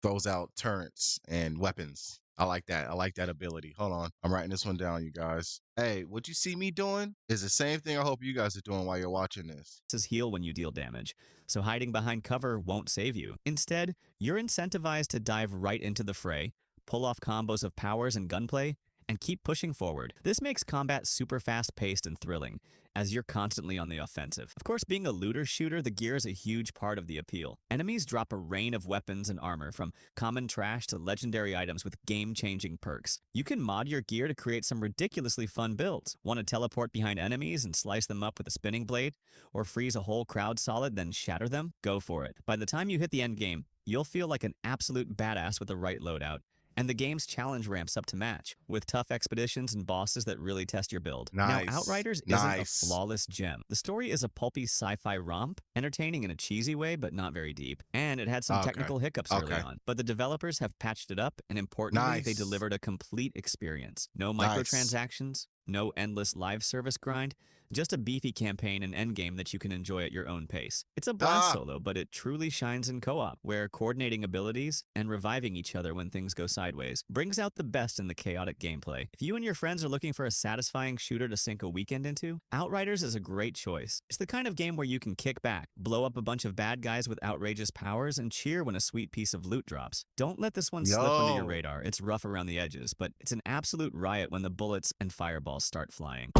Speaker 1: throws out turrets and weapons. I like that. I like that ability. Hold on. I'm writing this one down, you guys. Hey, what you see me doing is the same thing I hope you guys are doing while you're watching this.
Speaker 2: heal when you deal damage, so hiding behind cover won't save you. Instead, you're incentivized to dive right into the fray, pull off combos of powers and gunplay, and keep pushing forward. This makes combat super fast-paced and thrilling, as you're constantly on the offensive. Of course, being a looter shooter, the gear is a huge part of the appeal. Enemies drop a rain of weapons and armor, from common trash to legendary items with game-changing perks. You can mod your gear to create some ridiculously fun builds. Want to teleport behind enemies and slice them up with a spinning blade? Or freeze a whole crowd solid, then shatter them? Go for it. By the time you hit the end game, you'll feel like an absolute badass with the right loadout. And the game's challenge ramps up to match, with tough expeditions and bosses that really test your build. Now,
Speaker 1: Nice.
Speaker 2: Outriders isn't a
Speaker 1: Nice.
Speaker 2: flawless gem. The story is a pulpy sci-fi romp, entertaining in a cheesy way but not very deep. And it had some
Speaker 1: Okay.
Speaker 2: technical hiccups early
Speaker 1: Okay.
Speaker 2: on. But the developers have patched it up, and importantly, they
Speaker 1: Nice.
Speaker 2: delivered a complete experience. No
Speaker 1: Nice.
Speaker 2: microtransactions, no endless live service grind, just a beefy campaign and endgame that you can enjoy at your own pace. It's a blast
Speaker 1: Ah.
Speaker 2: solo, but it truly shines in co-op, where coordinating abilities and reviving each other when things go sideways brings out the best in the chaotic gameplay. If you and your friends are looking for a satisfying shooter to sink a weekend into, Outriders is a great choice. It's the kind of game where you can kick back, blow up a bunch of bad guys with outrageous powers, and cheer when a sweet piece of loot drops. Don't let this one slip under your
Speaker 1: Yo.
Speaker 2: radar. It's rough around the edges, but it's an absolute riot when the bullets and fireballs start flying.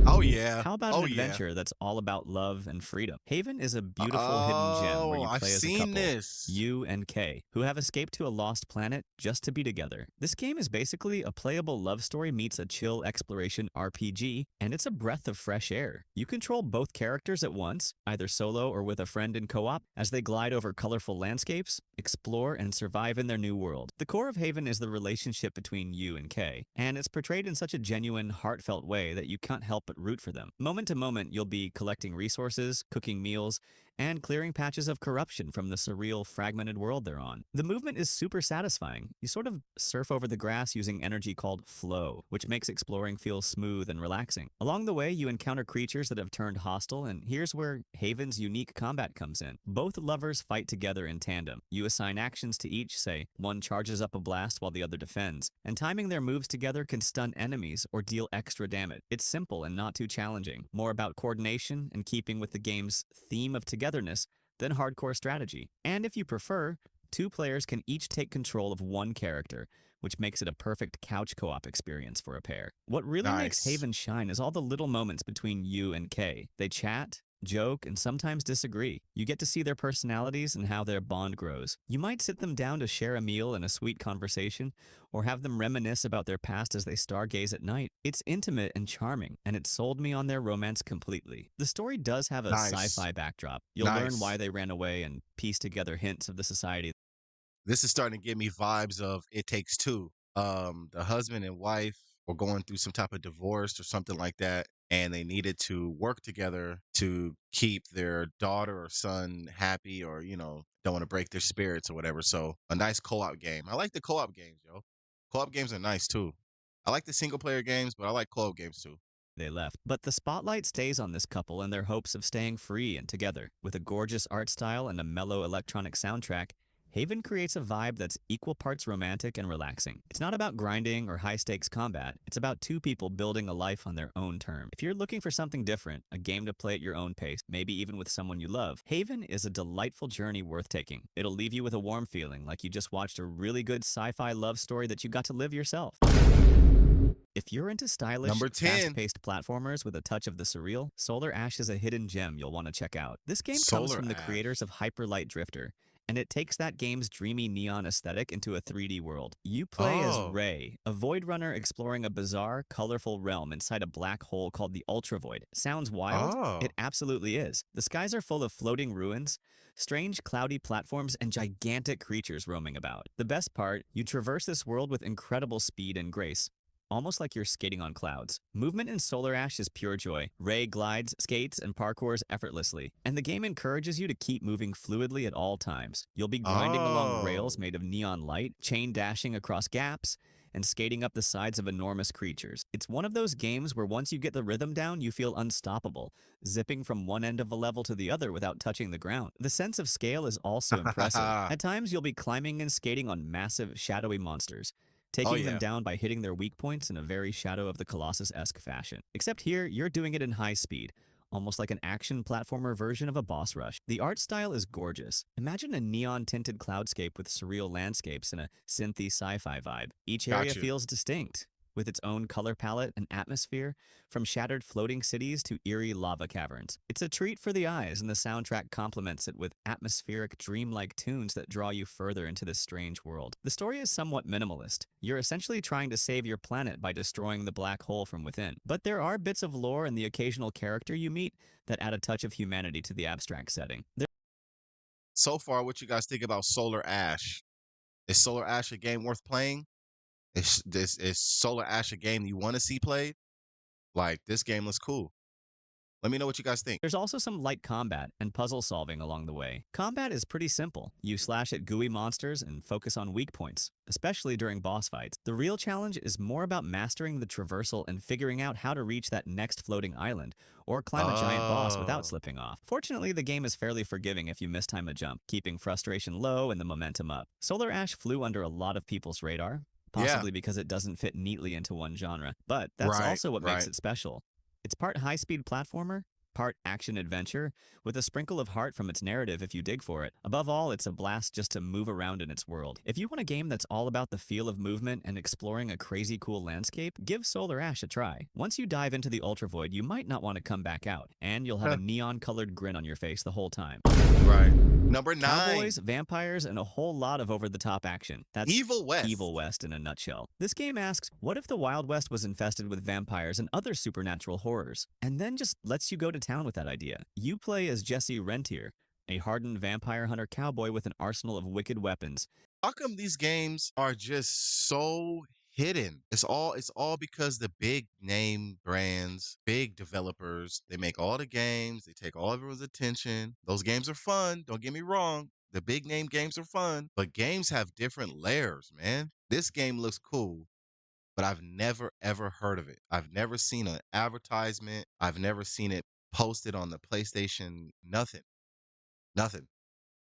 Speaker 1: Oh yeah.
Speaker 2: How about
Speaker 1: Oh
Speaker 2: an
Speaker 1: yeah.
Speaker 2: adventure that's all about love and freedom? Haven is a beautiful hidden gem where
Speaker 1: Oh,
Speaker 2: you
Speaker 1: I've
Speaker 2: play as a
Speaker 1: seen
Speaker 2: couple,
Speaker 1: this.
Speaker 2: you and Kay, who have escaped to a lost planet just to be together. This game is basically a playable love story meets a chill exploration RPG, and it's a breath of fresh air. You control both characters at once, either solo or with a friend in co-op, as they glide over colorful landscapes, explore, and survive in their new world. The core of Haven is the relationship between you and Kay, and it's portrayed in such a genuine, heartfelt way that you can't help but root for them. Moment to moment, you'll be collecting resources, cooking meals, and clearing patches of corruption from the surreal, fragmented world they're on. The movement is super satisfying. You sort of surf over the grass using energy called flow, which makes exploring feel smooth and relaxing. Along the way, you encounter creatures that have turned hostile, and here's where Haven's unique combat comes in. Both lovers fight together in tandem. You assign actions to each, say, one charges up a blast while the other defends, and timing their moves together can stun enemies or deal extra damage. It's simple and not too challenging, more about coordination and keeping with the game's theme of togetherness than hardcore strategy. And if you prefer, 2 players can each take control of one character, which makes it a perfect couch co-op experience for a pair. What really makes
Speaker 1: Nice.
Speaker 2: Haven shine is all the little moments between you and Kay. They chat, joke, and sometimes disagree. You get to see their personalities and how their bond grows. You might sit them down to share a meal and a sweet conversation, or have them reminisce about their past as they stargaze at night. It's intimate and charming, and it sold me on their romance completely. The story does have a
Speaker 1: Nice.
Speaker 2: sci-fi backdrop. You'll learn
Speaker 1: Nice.
Speaker 2: why they ran away and piece together hints of the society.
Speaker 1: This is starting to give me vibes of It Takes Two. The husband and wife were going through some type of divorce or something like that, and they needed to work together to keep their daughter or son happy, or don't want to break their spirits or whatever. So a nice co-op game. I like the co-op games, yo. Co-op games are nice too. I like the single player games, but I like co-op games too.
Speaker 2: They left. But the spotlight stays on this couple and their hopes of staying free and together. With a gorgeous art style and a mellow electronic soundtrack, Haven creates a vibe that's equal parts romantic and relaxing. It's not about grinding or high-stakes combat. It's about two people building a life on their own terms. If you're looking for something different, a game to play at your own pace, maybe even with someone you love, Haven is a delightful journey worth taking. It'll leave you with a warm feeling, like you just watched a really good sci-fi love story that you got to live yourself. If you're into stylish,
Speaker 1: Number 10,
Speaker 2: fast-paced platformers with a touch of the surreal, Solar Ash is a hidden gem you'll want to check out. This game comes
Speaker 1: Solar
Speaker 2: from the creators
Speaker 1: Ash.
Speaker 2: of Hyper Light Drifter, and it takes that game's dreamy neon aesthetic into a 3D world. You play as
Speaker 1: Oh,
Speaker 2: Ray, a void runner exploring a bizarre, colorful realm inside a black hole called the Ultravoid. Sounds wild? It
Speaker 1: oh,
Speaker 2: absolutely is. The skies are full of floating ruins, strange cloudy platforms, and gigantic creatures roaming about. The best part, you traverse this world with incredible speed and grace, almost like you're skating on clouds. Movement in Solar Ash is pure joy. Ray glides, skates, and parkours effortlessly, and the game encourages you to keep moving fluidly at all times. You'll be grinding along rails
Speaker 1: oh.
Speaker 2: made of neon light, chain dashing across gaps, and skating up the sides of enormous creatures. It's one of those games where once you get the rhythm down, you feel unstoppable, zipping from one end of a level to the other without touching the ground. The sense of scale is also impressive. At times, you'll be climbing and skating on massive, shadowy monsters,
Speaker 1: Oh
Speaker 2: taking them
Speaker 1: yeah,
Speaker 2: down by hitting their weak points in a very Shadow of the Colossus-esque fashion. Except here, you're doing it in high speed, almost like an action platformer version of a boss rush. The art style is gorgeous. Imagine a neon-tinted cloudscape with surreal landscapes and a synthy sci-fi vibe. Each area
Speaker 1: got you.
Speaker 2: feels distinct, with its own color palette and atmosphere, from shattered floating cities to eerie lava caverns. It's a treat for the eyes, and the soundtrack complements it with atmospheric, dreamlike tunes that draw you further into this strange world. The story is somewhat minimalist. You're essentially trying to save your planet by destroying the black hole from within. But there are bits of lore and the occasional character you meet that add a touch of humanity to the abstract setting.
Speaker 1: So far, what you guys think about Solar Ash? Is Solar Ash a game worth playing? Is Solar Ash a game you want to see played? Like, this game looks cool. Let me know what you guys think.
Speaker 2: There's also some light combat and puzzle solving along the way. Combat is pretty simple. You slash at gooey monsters and focus on weak points, especially during boss fights. The real challenge is more about mastering the traversal and figuring out how to reach that next floating island, or climb a giant boss without
Speaker 1: Oh,
Speaker 2: slipping off. Fortunately, the game is fairly forgiving if you mistime a jump, keeping frustration low and the momentum up. Solar Ash flew under a lot of people's radar,
Speaker 1: yeah.
Speaker 2: possibly because it doesn't fit neatly into one genre, but that's
Speaker 1: Right,
Speaker 2: also what makes
Speaker 1: right.
Speaker 2: it special. It's part high-speed platformer, part action-adventure, with a sprinkle of heart from its narrative if you dig for it. Above all, it's a blast just to move around in its world. If you want a game that's all about the feel of movement and exploring a crazy cool landscape, give Solar Ash a try. Once you dive into the Ultravoid, you might not want to come back out, and you'll have a neon-colored grin on your face the whole time.
Speaker 1: Right. Number 9,
Speaker 2: Cowboys, vampires, and a whole lot of over-the-top action. That's
Speaker 1: Evil
Speaker 2: Evil
Speaker 1: West.
Speaker 2: West in a nutshell. This game asks, what if the Wild West was infested with vampires and other supernatural horrors? And then just lets you go to town with that idea. You play as Jesse Rentier, a hardened vampire hunter cowboy with an arsenal of wicked weapons.
Speaker 1: How come these games are just so hidden? It's all because the big name brands, big developers, they make all the games, they take all everyone's attention. Those games are fun, don't get me wrong. The big name games are fun, but games have different layers, man. This game looks cool, but I've never ever heard of it. I've never seen an advertisement. I've never seen it posted on the PlayStation. Nothing. Nothing.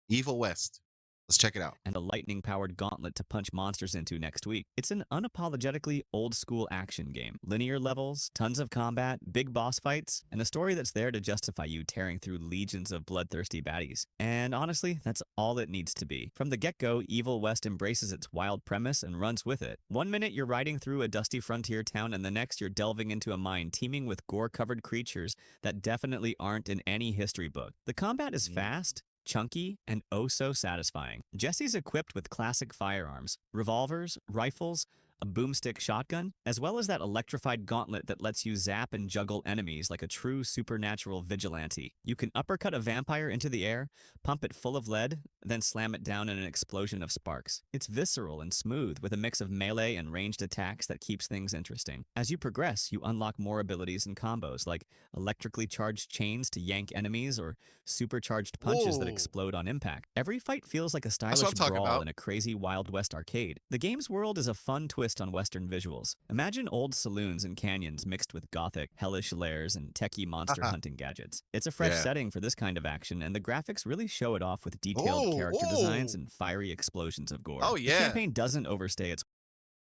Speaker 1: Evil West. Let's check it out.
Speaker 2: And a lightning-powered gauntlet to punch monsters into next week. It's an unapologetically old-school action game. Linear levels, tons of combat, big boss fights, and a story that's there to justify you tearing through legions of bloodthirsty baddies. And honestly, that's all it needs to be. From the get-go, Evil West embraces its wild premise and runs with it. One minute you're riding through a dusty frontier town, and the next you're delving into a mine teeming with gore-covered creatures that definitely aren't in any history book. The combat is fast, chunky, and oh so satisfying. Jesse's equipped with classic firearms, revolvers, rifles, a boomstick shotgun, as well as that electrified gauntlet that lets you zap and juggle enemies like a true supernatural vigilante. You can uppercut a vampire into the air, pump it full of lead, then slam it down in an explosion of sparks. It's visceral and smooth with a mix of melee and ranged attacks that keeps things interesting. As you progress, you unlock more abilities and combos like electrically charged chains to yank enemies or supercharged punches that
Speaker 1: Whoa.
Speaker 2: explode on impact. Every fight feels like a
Speaker 1: That's what
Speaker 2: stylish
Speaker 1: I'm talking
Speaker 2: brawl
Speaker 1: about.
Speaker 2: in a crazy Wild West arcade. The game's world is a fun twist on Western visuals. Imagine old saloons and canyons mixed with gothic, hellish lairs and techie monster hunting gadgets. It's a fresh
Speaker 1: Yeah.
Speaker 2: setting for this kind of action, and the graphics really show it off with detailed
Speaker 1: Oh,
Speaker 2: character designs
Speaker 1: whoa.
Speaker 2: and fiery explosions of gore.
Speaker 1: Oh,
Speaker 2: The
Speaker 1: yeah.
Speaker 2: campaign doesn't overstay its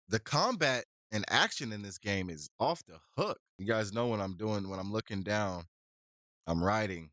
Speaker 1: The combat and action in this game is off the hook. You guys know what I'm doing when I'm looking down. I'm writing.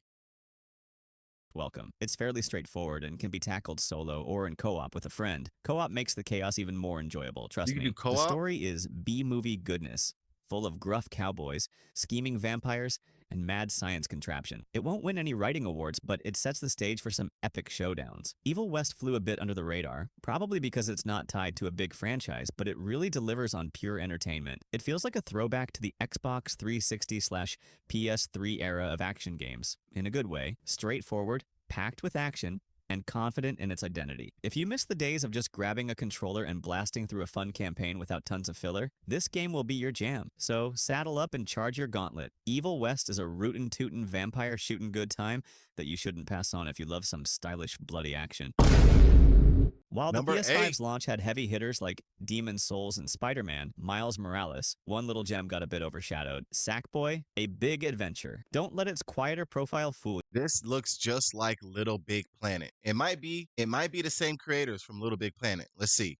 Speaker 2: welcome. It's fairly straightforward and can be tackled solo or in co-op with a friend. Co-op makes the chaos even more enjoyable, trust
Speaker 1: You can
Speaker 2: me.
Speaker 1: do co-op?
Speaker 2: The story is B-movie goodness, full of gruff cowboys, scheming vampires, and mad science contraption. It won't win any writing awards, but it sets the stage for some epic showdowns. Evil West flew a bit under the radar, probably because it's not tied to a big franchise, but it really delivers on pure entertainment. It feels like a throwback to the Xbox 360/PS3 era of action games, in a good way, straightforward, packed with action, and confident in its identity. If you miss the days of just grabbing a controller and blasting through a fun campaign without tons of filler, this game will be your jam. So saddle up and charge your gauntlet. Evil West is a rootin' tootin' vampire shootin' good time that you shouldn't pass on if you love some stylish bloody action. While the
Speaker 1: Number
Speaker 2: PS5's
Speaker 1: 8.
Speaker 2: launch had heavy hitters like Demon's Souls and Spider-Man, Miles Morales, one little gem got a bit overshadowed. Sackboy, a big adventure. Don't let its quieter profile fool
Speaker 1: This looks just like Little Big Planet. It might be the same creators from Little Big Planet. Let's see.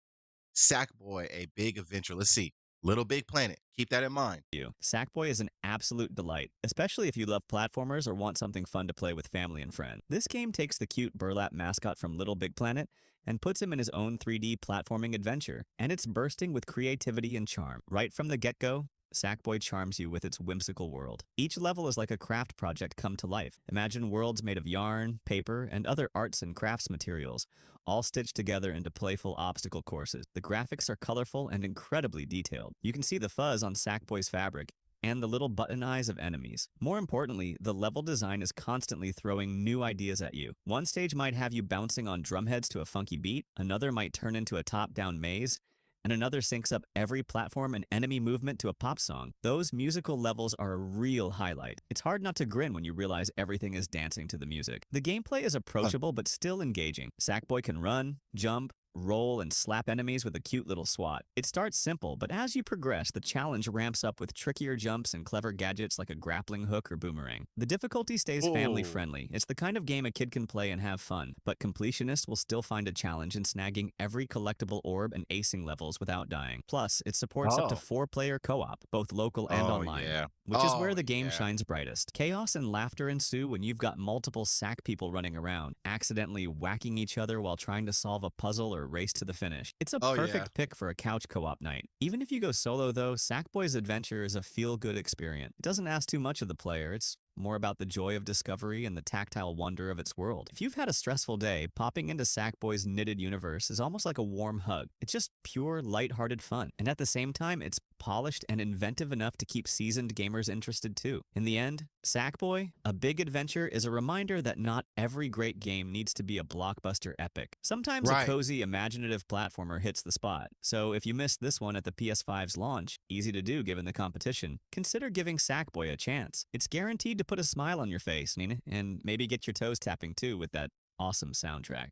Speaker 1: Sackboy, a big adventure. Let's see. Little Big Planet. Keep that in mind.
Speaker 2: you. Sackboy is an absolute delight, especially if you love platformers or want something fun to play with family and friends. This game takes the cute burlap mascot from Little Big Planet and puts him in his own 3D platforming adventure, and it's bursting with creativity and charm. Right from the get-go, Sackboy charms you with its whimsical world. Each level is like a craft project come to life. Imagine worlds made of yarn, paper, and other arts and crafts materials, all stitched together into playful obstacle courses. The graphics are colorful and incredibly detailed. You can see the fuzz on Sackboy's fabric and the little button eyes of enemies. More importantly, the level design is constantly throwing new ideas at you. One stage might have you bouncing on drumheads to a funky beat, another might turn into a top-down maze, and another syncs up every platform and enemy movement to a pop song. Those musical levels are a real highlight. It's hard not to grin when you realize everything is dancing to the music. The gameplay is approachable but still engaging. Sackboy can run, jump, roll, and slap enemies with a cute little swat. It starts simple, but as you progress, the challenge ramps up with trickier jumps and clever gadgets like a grappling hook or boomerang. The difficulty stays family friendly. It's the kind of game a kid can play and have fun, but completionists will still find a challenge in snagging every collectible orb and acing levels without dying. Plus, it supports up to 4-player co-op, both local and online.
Speaker 1: Yeah.
Speaker 2: Which is where the game
Speaker 1: yeah.
Speaker 2: shines brightest. Chaos and laughter ensue when you've got multiple sack people running around, accidentally whacking each other while trying to solve a puzzle or race to the finish. It's a perfect pick for a couch co-op night. Even if you go solo though, Sackboy's adventure is a feel-good experience. It doesn't ask too much of the player. It's more about the joy of discovery and the tactile wonder of its world. If you've had a stressful day, popping into Sackboy's knitted universe is almost like a warm hug. It's just pure, lighthearted fun. And at the same time, it's polished and inventive enough to keep seasoned gamers interested too. In the end, Sackboy, A Big Adventure is a reminder that not every great game needs to be a blockbuster epic. Sometimes a cozy, imaginative platformer hits the spot. So if you missed this one at the PS5's launch, easy to do given the competition, consider giving Sackboy a chance. It's guaranteed to put a smile on your face, and maybe get your toes tapping too with that awesome soundtrack.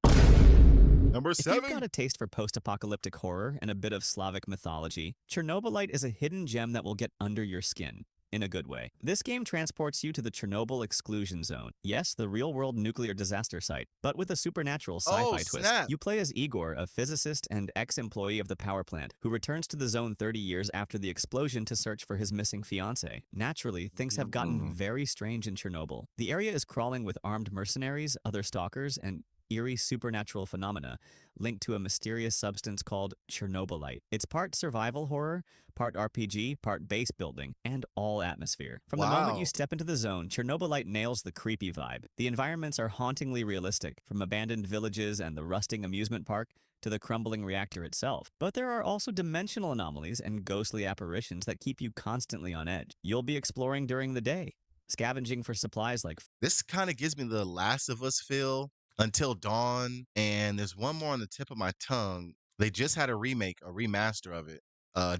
Speaker 1: Number 7.
Speaker 2: If you've got a taste for post-apocalyptic horror and a bit of Slavic mythology, Chernobylite is a hidden gem that will get under your skin. In a good way. This game transports you to the Chernobyl exclusion zone. Yes, the real-world nuclear disaster site, but with a supernatural sci-fi twist. You play as Igor, a physicist and ex-employee of the power plant, who returns to the zone 30 years after the explosion to search for his missing fiancée. Naturally, things have gotten very strange in Chernobyl. The area is crawling with armed mercenaries, other stalkers, and eerie supernatural phenomena linked to a mysterious substance called Chernobylite. It's part survival horror, part RPG, part base building, and all atmosphere. From the moment you
Speaker 1: Wow.
Speaker 2: step into the zone, Chernobylite nails the creepy vibe. The environments are hauntingly realistic, from abandoned villages and the rusting amusement park to the crumbling reactor itself. But there are also dimensional anomalies and ghostly apparitions that keep you constantly on edge. You'll be exploring during the day, scavenging for supplies like
Speaker 1: This kind of gives me the Last of Us feel, Until Dawn, and there's one more on the tip of my tongue. They just had a remake, a remaster of it.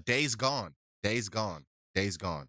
Speaker 1: Days Gone. Days Gone. Days Gone.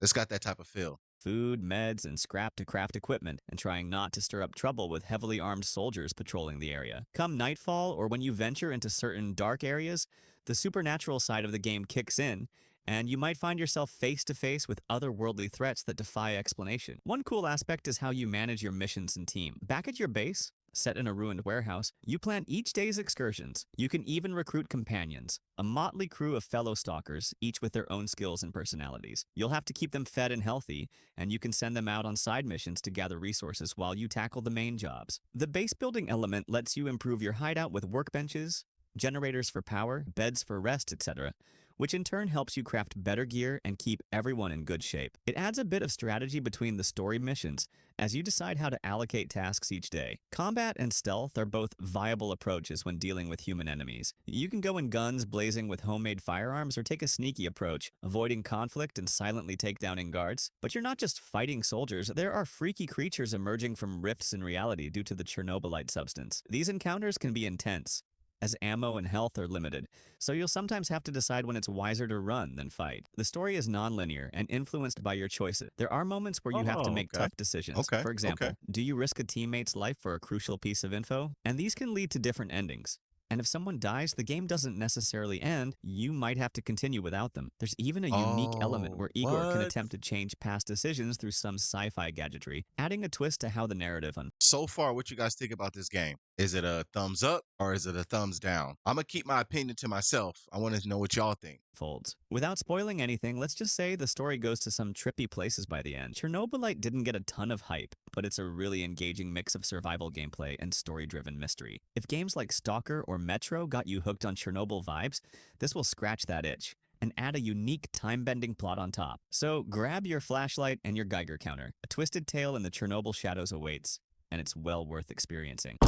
Speaker 1: It's got that type of feel.
Speaker 2: food, meds, and scrap to craft equipment, and trying not to stir up trouble with heavily armed soldiers patrolling the area. Come nightfall, or when you venture into certain dark areas, the supernatural side of the game kicks in, and you might find yourself face to face with otherworldly threats that defy explanation. One cool aspect is how you manage your missions and team. Back at your base, set in a ruined warehouse, you plan each day's excursions. You can even recruit companions, a motley crew of fellow stalkers, each with their own skills and personalities. You'll have to keep them fed and healthy, and you can send them out on side missions to gather resources while you tackle the main jobs. The base building element lets you improve your hideout with workbenches, generators for power, beds for rest, etc., which in turn helps you craft better gear and keep everyone in good shape. It adds a bit of strategy between the story missions as you decide how to allocate tasks each day. Combat and stealth are both viable approaches when dealing with human enemies. You can go in guns blazing with homemade firearms or take a sneaky approach, avoiding conflict and silently take down guards. But you're not just fighting soldiers, there are freaky creatures emerging from rifts in reality due to the Chernobylite substance. These encounters can be intense, as ammo and health are limited, so you'll sometimes have to decide when it's wiser to run than fight. The story is non-linear and influenced by your choices. There are moments where you have to
Speaker 1: Oh,
Speaker 2: make
Speaker 1: okay.
Speaker 2: tough decisions.
Speaker 1: Okay.
Speaker 2: For
Speaker 1: Okay.
Speaker 2: example, do you risk a teammate's life for a crucial piece of info? And these can lead to different endings. And if someone dies, the game doesn't necessarily end. You might have to continue without them. There's even a unique element
Speaker 1: Oh,
Speaker 2: where Igor can
Speaker 1: what?
Speaker 2: attempt to change past decisions through some sci-fi gadgetry, adding a twist to how the narrative
Speaker 1: So far, what you guys think about this game? Is it a thumbs up or is it a thumbs down? I'm gonna keep my opinion to myself. I want to know what y'all think.
Speaker 2: unfolds. Without spoiling anything, let's just say the story goes to some trippy places by the end. Chernobylite didn't get a ton of hype, but it's a really engaging mix of survival gameplay and story-driven mystery. If games like Stalker or Metro got you hooked on Chernobyl vibes, this will scratch that itch and add a unique time-bending plot on top. So grab your flashlight and your Geiger counter. A twisted tale in the Chernobyl shadows awaits, and it's well worth experiencing.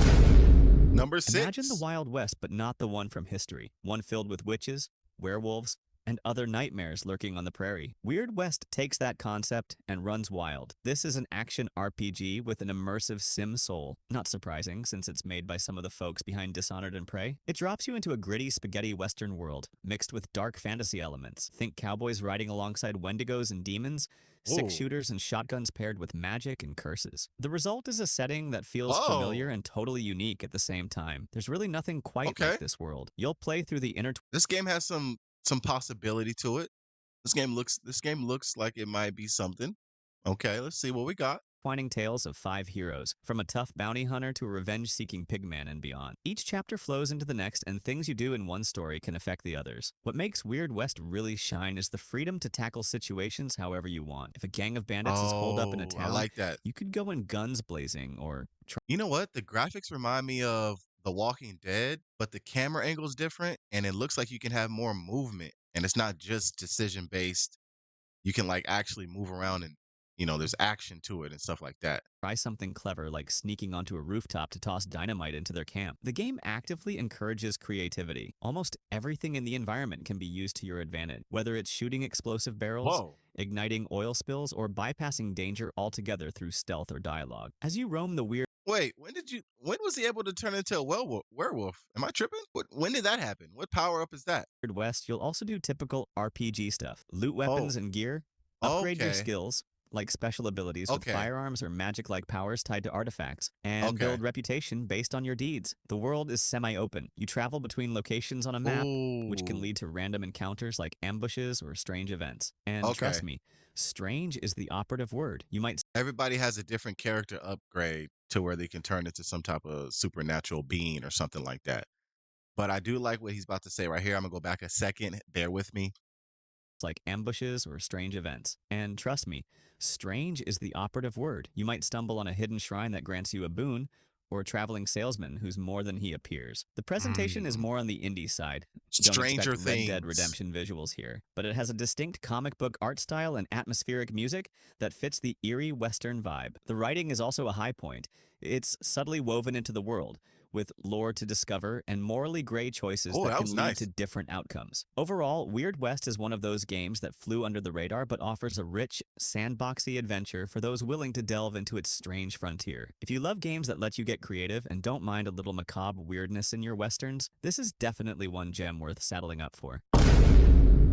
Speaker 1: Number
Speaker 2: Imagine the
Speaker 1: 6.
Speaker 2: Wild West, but not the one from history. One filled with witches, werewolves, and other nightmares lurking on the prairie. Weird West takes that concept and runs wild. This is an action RPG with an immersive sim soul. Not surprising, since it's made by some of the folks behind Dishonored and Prey. It drops you into a gritty spaghetti western world, mixed with dark fantasy elements. Think cowboys riding alongside wendigos and demons,
Speaker 1: Ooh.
Speaker 2: six-shooters and shotguns paired with magic and curses. The result is a setting that feels
Speaker 1: Oh.
Speaker 2: familiar and totally unique at the same time. There's really nothing quite
Speaker 1: Okay.
Speaker 2: like this world. You'll play through the
Speaker 1: This game has some possibility to it. This game looks like it might be something. Okay, let's see what we got.
Speaker 2: intertwining tales of 5 heroes, from a tough bounty hunter to a revenge-seeking pigman and beyond. Each chapter flows into the next, and things you do in one story can affect the others. What makes Weird West really shine is the freedom to tackle situations however you want. If a gang of bandits is holed up in a
Speaker 1: Oh, I
Speaker 2: town,
Speaker 1: like that.
Speaker 2: you could go in guns blazing or
Speaker 1: You know what? The graphics remind me of The Walking Dead, but the camera angle is different and it looks like you can have more movement and it's not just decision based. You can like actually move around and there's action to it and stuff like that.
Speaker 2: try something clever like sneaking onto a rooftop to toss dynamite into their camp. The game actively encourages creativity. Almost everything in the environment can be used to your advantage, whether it's shooting explosive barrels,
Speaker 1: Whoa.
Speaker 2: igniting oil spills, or bypassing danger altogether through stealth or dialogue. As you roam the weird
Speaker 1: Wait, when was he able to turn into a werewolf? Am I tripping? When did that happen? What power up is that?
Speaker 2: West, you'll also do typical RPG stuff. Loot
Speaker 1: Oh,
Speaker 2: weapons and gear, upgrade your
Speaker 1: okay.
Speaker 2: skills, like special abilities with
Speaker 1: Okay.
Speaker 2: firearms or magic-like powers tied to artifacts, and
Speaker 1: Okay.
Speaker 2: build reputation based on your deeds. The world is semi-open. You travel between locations on a map, which can
Speaker 1: Ooh.
Speaker 2: lead to random encounters like ambushes or strange events. And
Speaker 1: Okay.
Speaker 2: trust me, strange is the operative word. You might
Speaker 1: Everybody has a different character upgrade to where they can turn into some type of supernatural being or something like that. But I do like what he's about to say right here. I'm gonna go back a second. Bear with me.
Speaker 2: like ambushes or strange events. And trust me, strange is the operative word. You might stumble on a hidden shrine that grants you a boon, or a traveling salesman who's more than he appears. The presentation is
Speaker 1: Mm.
Speaker 2: more on the indie side. Don't expect
Speaker 1: Stranger
Speaker 2: Red Dead
Speaker 1: Things.
Speaker 2: Redemption visuals here, but it has a distinct comic book art style and atmospheric music that fits the eerie Western vibe. The writing is also a high point. It's subtly woven into the world, with lore to discover and morally gray choices
Speaker 1: Oh,
Speaker 2: that
Speaker 1: that
Speaker 2: can
Speaker 1: was
Speaker 2: lead to
Speaker 1: nice.
Speaker 2: different outcomes. Overall, Weird West is one of those games that flew under the radar but offers a rich, sandboxy adventure for those willing to delve into its strange frontier. If you love games that let you get creative and don't mind a little macabre weirdness in your westerns, this is definitely one gem worth saddling up for.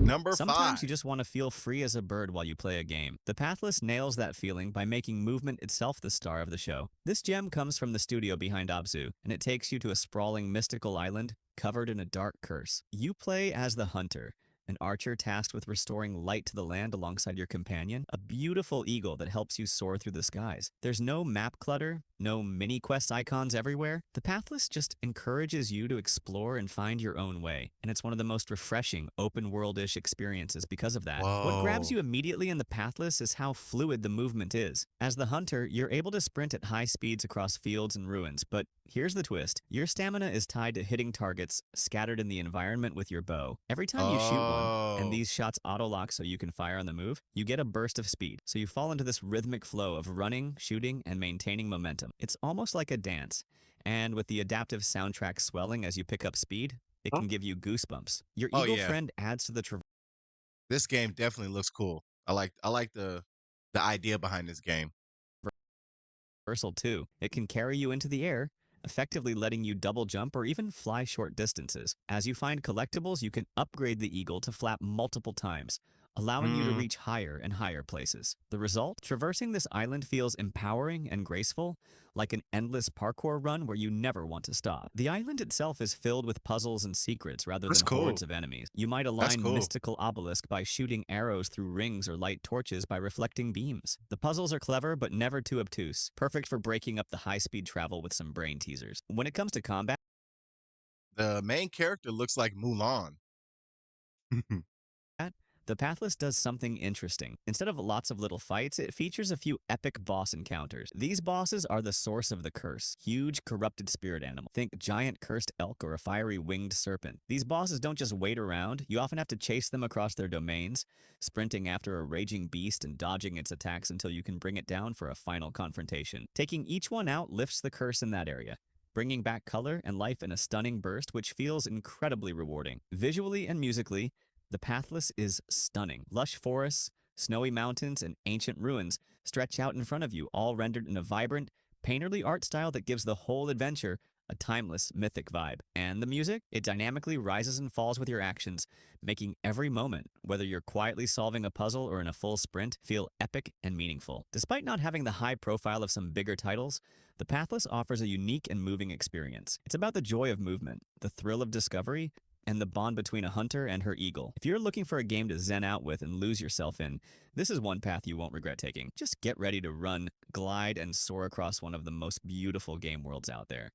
Speaker 1: Number
Speaker 2: Sometimes
Speaker 1: five.
Speaker 2: you just want to feel free as a bird while you play a game. The Pathless nails that feeling by making movement itself the star of the show. This gem comes from the studio behind Abzu, and it takes you to a sprawling mystical island covered in a dark curse. You play as the Hunter, an archer tasked with restoring light to the land alongside your companion, a beautiful eagle that helps you soar through the skies. There's no map clutter, no mini quest icons everywhere. The Pathless just encourages you to explore and find your own way, and it's one of the most refreshing open world-ish experiences because of that. What grabs
Speaker 1: Whoa.
Speaker 2: you immediately in the Pathless is how fluid the movement is. As the Hunter, you're able to sprint at high speeds across fields and ruins, but here's the twist. Your stamina is tied to hitting targets scattered in the environment with your bow. Every time you shoot one, and
Speaker 1: Oh.
Speaker 2: these shots auto-lock so you can fire on the move, you get a burst of speed. So you fall into this rhythmic flow of running, shooting, and maintaining momentum. It's almost like a dance. And with the adaptive soundtrack swelling as you pick up speed, it can give you goosebumps. Your
Speaker 1: Oh
Speaker 2: eagle
Speaker 1: yeah.
Speaker 2: friend adds to the
Speaker 1: This game definitely looks cool. I like the idea behind this game.
Speaker 2: traversal too. It can carry you into the air, effectively letting you double jump or even fly short distances. As you find collectibles, you can upgrade the eagle to flap multiple times, allowing you to
Speaker 1: Mm.
Speaker 2: reach higher and higher places. The result? Traversing this island feels empowering and graceful, like an endless parkour run where you never want to stop. The island itself is filled with puzzles and secrets rather
Speaker 1: That's
Speaker 2: than
Speaker 1: cool.
Speaker 2: hordes of enemies. You might
Speaker 1: That's
Speaker 2: align
Speaker 1: cool.
Speaker 2: mystical obelisk by shooting arrows through rings or light torches by reflecting beams. The puzzles are clever but never too obtuse, perfect for breaking up the high-speed travel with some brain teasers. When it comes to combat,
Speaker 1: The main character looks like Mulan.
Speaker 2: the Pathless does something interesting. Instead of lots of little fights, it features a few epic boss encounters. These bosses are the source of the curse, huge corrupted spirit animal. Think giant cursed elk or a fiery winged serpent. These bosses don't just wait around, you often have to chase them across their domains, sprinting after a raging beast and dodging its attacks until you can bring it down for a final confrontation. Taking each one out lifts the curse in that area, bringing back color and life in a stunning burst which feels incredibly rewarding. Visually and musically, the Pathless is stunning. Lush forests, snowy mountains, and ancient ruins stretch out in front of you, all rendered in a vibrant, painterly art style that gives the whole adventure a timeless, mythic vibe. And the music? It dynamically rises and falls with your actions, making every moment, whether you're quietly solving a puzzle or in a full sprint, feel epic and meaningful. Despite not having the high profile of some bigger titles, the Pathless offers a unique and moving experience. It's about the joy of movement, the thrill of discovery, and the bond between a hunter and her eagle. If you're looking for a game to zen out with and lose yourself in, this is one path you won't regret taking. Just get ready to run, glide, and soar across one of the most beautiful game worlds out there.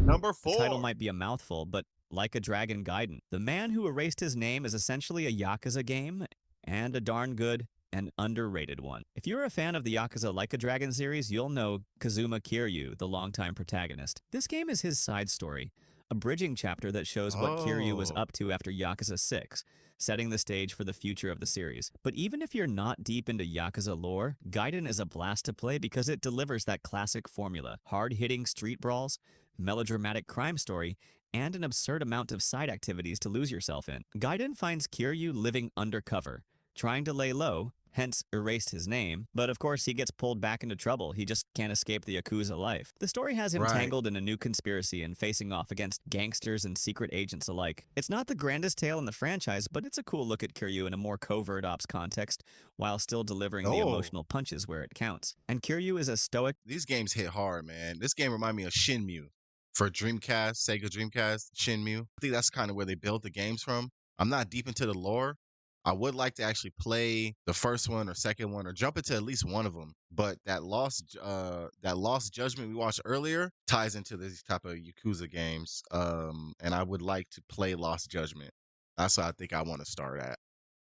Speaker 1: Number
Speaker 2: The title
Speaker 1: 4.
Speaker 2: might be a mouthful, but Like a Dragon Gaiden, The Man Who Erased His Name is essentially a Yakuza game, and a darn good and underrated one. If you're a fan of the Yakuza Like a Dragon series, you'll know Kazuma Kiryu, the longtime protagonist. This game is his side story, a bridging chapter that shows what Kiryu was
Speaker 1: Oh.
Speaker 2: up to after Yakuza 6, setting the stage for the future of the series. But even if you're not deep into Yakuza lore, Gaiden is a blast to play because it delivers that classic formula: hard-hitting street brawls, melodramatic crime story, and an absurd amount of side activities to lose yourself in. Gaiden finds Kiryu living undercover, trying to lay low, hence erased his name, but of course he gets pulled back into trouble. He just can't escape the Yakuza life. The story has him
Speaker 1: Right.
Speaker 2: tangled in a new conspiracy and facing off against gangsters and secret agents alike. It's not the grandest tale in the franchise, but it's a cool look at Kiryu in a more covert ops context, while still delivering the
Speaker 1: Oh.
Speaker 2: emotional punches where it counts. And Kiryu is a stoic,
Speaker 1: These games hit hard, man. This game remind me of Shinmu for Dreamcast, Sega Dreamcast, Shinmu. I think that's kind of where they built the games from. I'm not deep into the lore. I would like to actually play the first one or second one or jump into at least one of them. But that Lost Judgment we watched earlier ties into these type of Yakuza games. And I would like to play Lost Judgment. That's what I think I want to start at.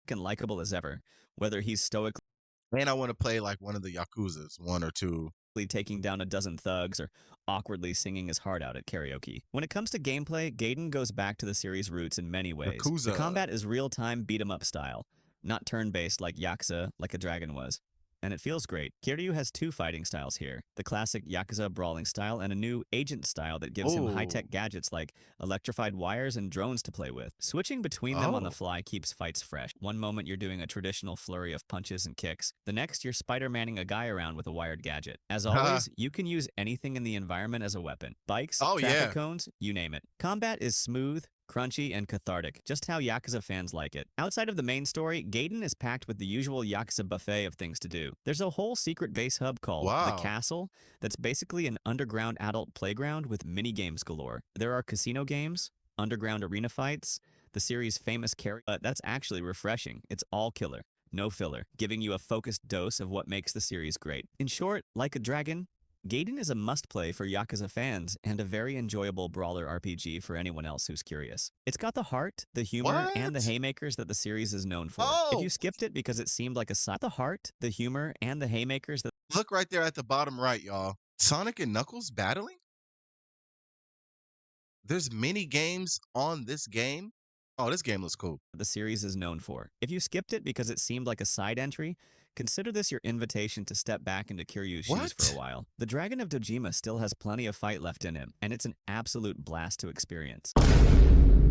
Speaker 2: and likable as ever, whether he's stoic
Speaker 1: And I want to play like one of the Yakuzas, one or two.
Speaker 2: Taking down a dozen thugs or awkwardly singing his heart out at karaoke. When it comes to gameplay, Gaiden goes back to the series' roots in many ways. The
Speaker 1: Yakuza.
Speaker 2: combat is real-time beat-em-up style, not turn-based like Yakuza, like a dragon was. And it feels great. Kiryu has two fighting styles here, the classic Yakuza brawling style and a new agent style that gives him high-tech gadgets like electrified wires and drones to play with. Switching between them on the fly keeps fights fresh. One moment you're doing a traditional flurry of punches and kicks, the next you're Spider-Manning a guy around with a wired gadget. As always, you can use anything in the environment as a weapon. Bikes, traffic cones, you name it. Combat is smooth, crunchy, and cathartic, just how Yakuza fans like it. Outside of the main story, Gaiden is packed with the usual Yakuza buffet of things to do. There's a whole secret base hub called The Castle that's basically an underground adult playground with mini-games galore. There are casino games, underground arena fights, the series' famous character. That's actually refreshing. It's all killer, no filler, giving you a focused dose of what makes the series great. In short, like a dragon, Gaiden is a must-play for Yakuza fans and a very enjoyable brawler RPG for anyone else who's curious. It's got the heart, the humor, and the haymakers that the series is known for. If you skipped it because it seemed like a side, the heart, the humor, and the haymakers that
Speaker 1: Look right there at the bottom right, y'all. Sonic and Knuckles battling? There's mini games on this game? Oh, this game looks cool.
Speaker 2: the series is known for. If you skipped it because it seemed like a side entry, consider this your invitation to step back into Kiryu's shoes for a while. The Dragon of Dojima still has plenty of fight left in him, and it's an absolute blast to experience.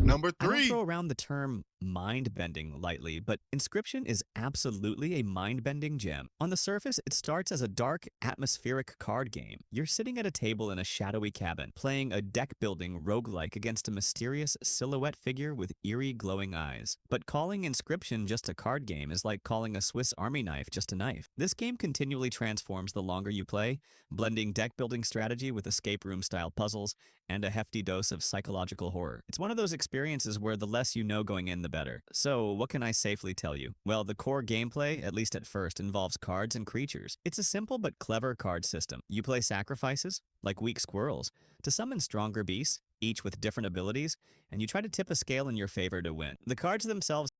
Speaker 1: Number
Speaker 2: I don't
Speaker 1: 3.
Speaker 2: throw around the term mind-bending lightly, but Inscription is absolutely a mind-bending gem. On the surface, it starts as a dark, atmospheric card game. You're sitting at a table in a shadowy cabin, playing a deck-building roguelike against a mysterious silhouette figure with eerie, glowing eyes. But calling Inscription just a card game is like calling a Swiss Army knife just a knife. This game continually transforms the longer you play, blending deck-building strategy with escape room-style puzzles and a hefty dose of psychological horror. It's one of those experiences where the less you know going in, the better. So, what can I safely tell you? Well, the core gameplay, at least at first, involves cards and creatures. It's a simple but clever card system. You play sacrifices, like weak squirrels, to summon stronger beasts, each with different abilities, and you try to tip a scale in your favor to win. The cards themselves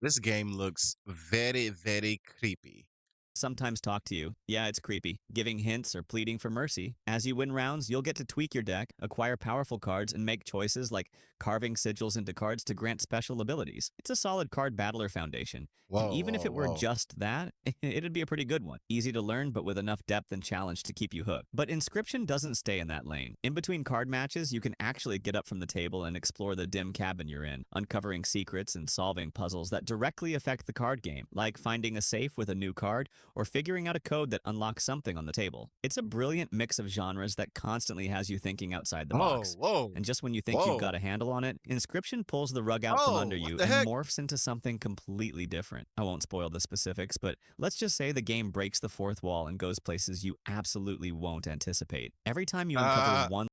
Speaker 1: This game looks very, very creepy.
Speaker 2: sometimes talk to you. Yeah, it's creepy, giving hints or pleading for mercy. As you win rounds, you'll get to tweak your deck, acquire powerful cards, and make choices like carving sigils into cards to grant special abilities. It's a solid card battler foundation. And even if it were just that, it'd be a pretty good one. Easy to learn, but with enough depth and challenge to keep you hooked. But Inscription doesn't stay in that lane. In between card matches, you can actually get up from the table and explore the dim cabin you're in, uncovering secrets and solving puzzles that directly affect the card game, like finding a safe with a new card or figuring out a code that unlocks something on the table. It's a brilliant mix of genres that constantly has you thinking outside the box. And just when you think you've got a handle on it, Inscription pulls the rug out from under you and morphs into something completely different. I won't spoil the specifics, but let's just say the game breaks the fourth wall and goes places you absolutely won't anticipate. Every time you uncover one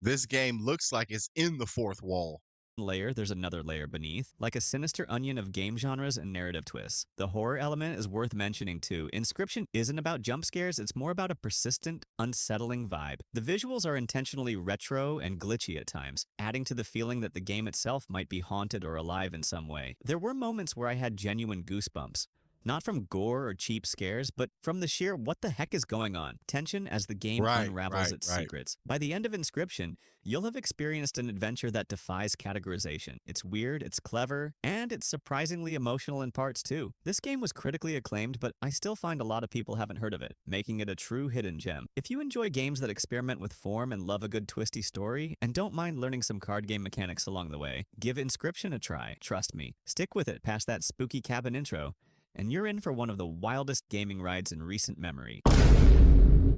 Speaker 1: This game looks like it's in the fourth wall.
Speaker 2: layer, there's another layer beneath, like a sinister onion of game genres and narrative twists. The horror element is worth mentioning too. Inscription isn't about jump scares, it's more about a persistent, unsettling vibe. The visuals are intentionally retro and glitchy at times, adding to the feeling that the game itself might be haunted or alive in some way. There were moments where I had genuine goosebumps. Not from gore or cheap scares, but from the sheer what the heck is going on tension as the game unravels its secrets. By the end of Inscription, you'll have experienced an adventure that defies categorization. It's weird, it's clever, and it's surprisingly emotional in parts too. This game was critically acclaimed, but I still find a lot of people haven't heard of it, making it a true hidden gem. If you enjoy games that experiment with form and love a good twisty story, and don't mind learning some card game mechanics along the way, give Inscription a try. Trust me. Stick with it past that spooky cabin intro, and you're in for one of the wildest gaming rides in recent memory.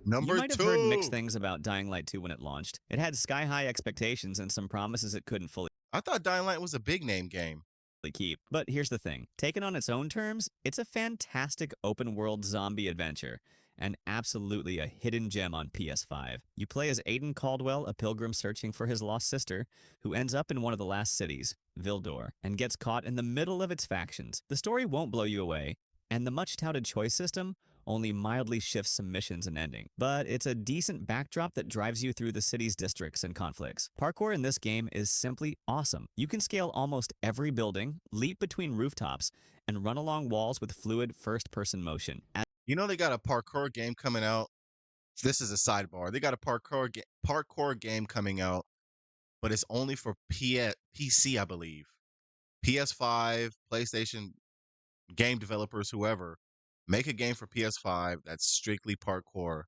Speaker 1: Number 2.
Speaker 2: You might have heard mixed things about Dying Light 2 when it launched. It had sky-high expectations and some promises it couldn't fully
Speaker 1: I thought Dying Light was a big name game.
Speaker 2: keep. But here's the thing. Taken on its own terms, it's a fantastic open-world zombie adventure, and absolutely a hidden gem on PS5. You play as Aiden Caldwell, a pilgrim searching for his lost sister, who ends up in one of the last cities, Vildor, and gets caught in the middle of its factions. The story won't blow you away, and the much-touted choice system only mildly shifts some missions and ending. But it's a decent backdrop that drives you through the city's districts and conflicts. Parkour in this game is simply awesome. You can scale almost every building, leap between rooftops, and run along walls with fluid first-person motion.
Speaker 1: You know they got a parkour game coming out. This is a sidebar. They got a parkour game coming out, but it's only for PC, I believe. PS5, PlayStation, game developers, whoever, make a game for PS5 that's strictly parkour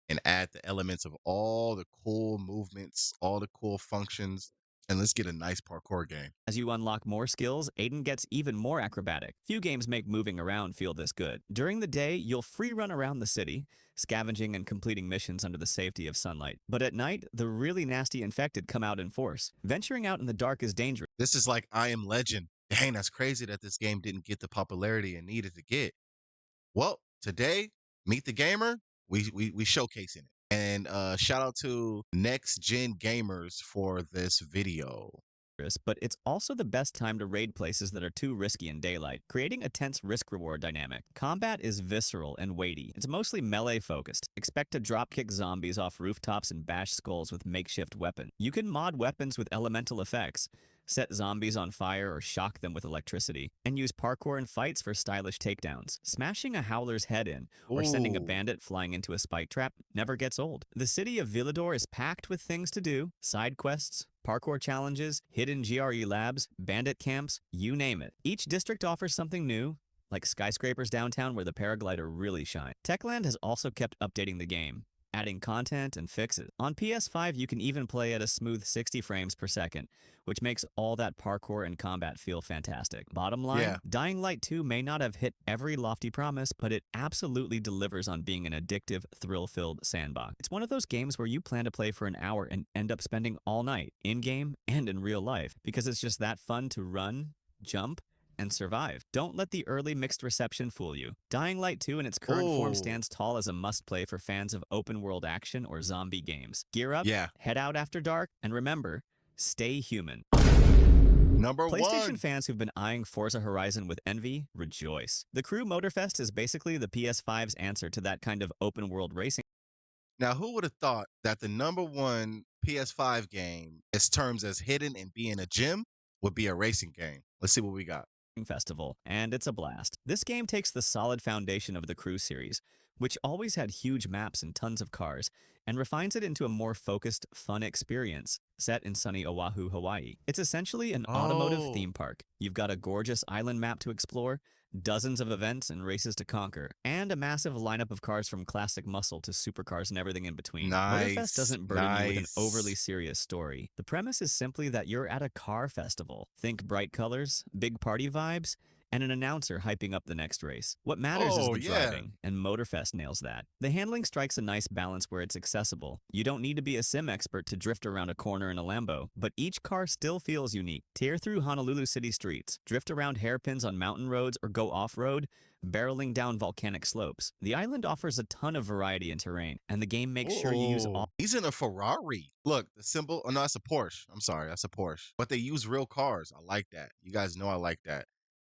Speaker 1: and add the elements of all the cool movements, all the cool functions, and let's get a nice parkour game.
Speaker 2: As you unlock more skills, Aiden gets even more acrobatic. Few games make moving around feel this good. During the day, you'll free run around the city, scavenging and completing missions under the safety of sunlight. But at night, the really nasty infected come out in force. Venturing out in the dark is dangerous.
Speaker 1: This is like I Am Legend. Dang, that's crazy that this game didn't get the popularity it needed to get. Well, today, Meet the Gamer, we showcasing it. And shout out to Next Gen Gamers for this video.
Speaker 2: But it's also the best time to raid places that are too risky in daylight, creating a tense risk-reward dynamic. Combat is visceral and weighty. It's mostly melee-focused. Expect to dropkick zombies off rooftops and bash skulls with makeshift weapons. You can mod weapons with elemental effects, set zombies on fire or shock them with electricity, and use parkour in fights for stylish takedowns. Smashing a howler's head in, or sending a bandit flying into a spike trap never gets old. The city of Villador is packed with things to do, side quests, parkour challenges, hidden GRE labs, bandit camps, you name it. Each district offers something new, like skyscrapers downtown where the paraglider really shines. Techland has also kept updating the game, adding content and fixes. On PS5, you can even play at a smooth 60 frames per second, which makes all that parkour and combat feel fantastic. Bottom line, Dying Light 2 may not have hit every lofty promise, but it absolutely delivers on being an addictive, thrill-filled sandbox. It's one of those games where you plan to play for an hour and end up spending all night, in-game and in real life, because it's just that fun to run, jump, and survive. Don't let the early mixed reception fool you. Dying Light 2 in its current form stands tall as a must-play for fans of open-world action or zombie games. Gear up, head out after dark, and remember, stay human. PlayStation fans who've been eyeing Forza Horizon with envy, rejoice. The Crew Motorfest is basically the PS5's answer to that kind of open-world racing.
Speaker 1: Now, who would have thought that the #1 PS5 game, as terms as hidden and being a gym, would be a racing game? Let's see what we got.
Speaker 2: Festival, and it's a blast. This game takes the solid foundation of the Crew series, which always had huge maps and tons of cars, and refines it into a more focused, fun experience set in sunny Oahu, Hawaii. It's essentially an automotive theme park. You've got a gorgeous island map to explore, dozens of events and races to conquer, and a massive lineup of cars from classic muscle to supercars and everything in between. Motorfest doesn't burden you with an overly serious story. The premise is simply that you're at a car festival. Think bright colors, big party vibes, and an announcer hyping up the next race. What matters is the driving, and Motorfest nails that. The handling strikes a nice balance where it's accessible. You don't need to be a sim expert to drift around a corner in a Lambo, but each car still feels unique. Tear through Honolulu city streets, drift around hairpins on mountain roads, or go off-road, barreling down volcanic slopes. The island offers a ton of variety in terrain, and the game makes sure you use all.
Speaker 1: He's in a Ferrari. Look, the symbol. Oh, no, that's a Porsche. I'm sorry, that's a Porsche. But they use real cars. I like that. You guys know I like that.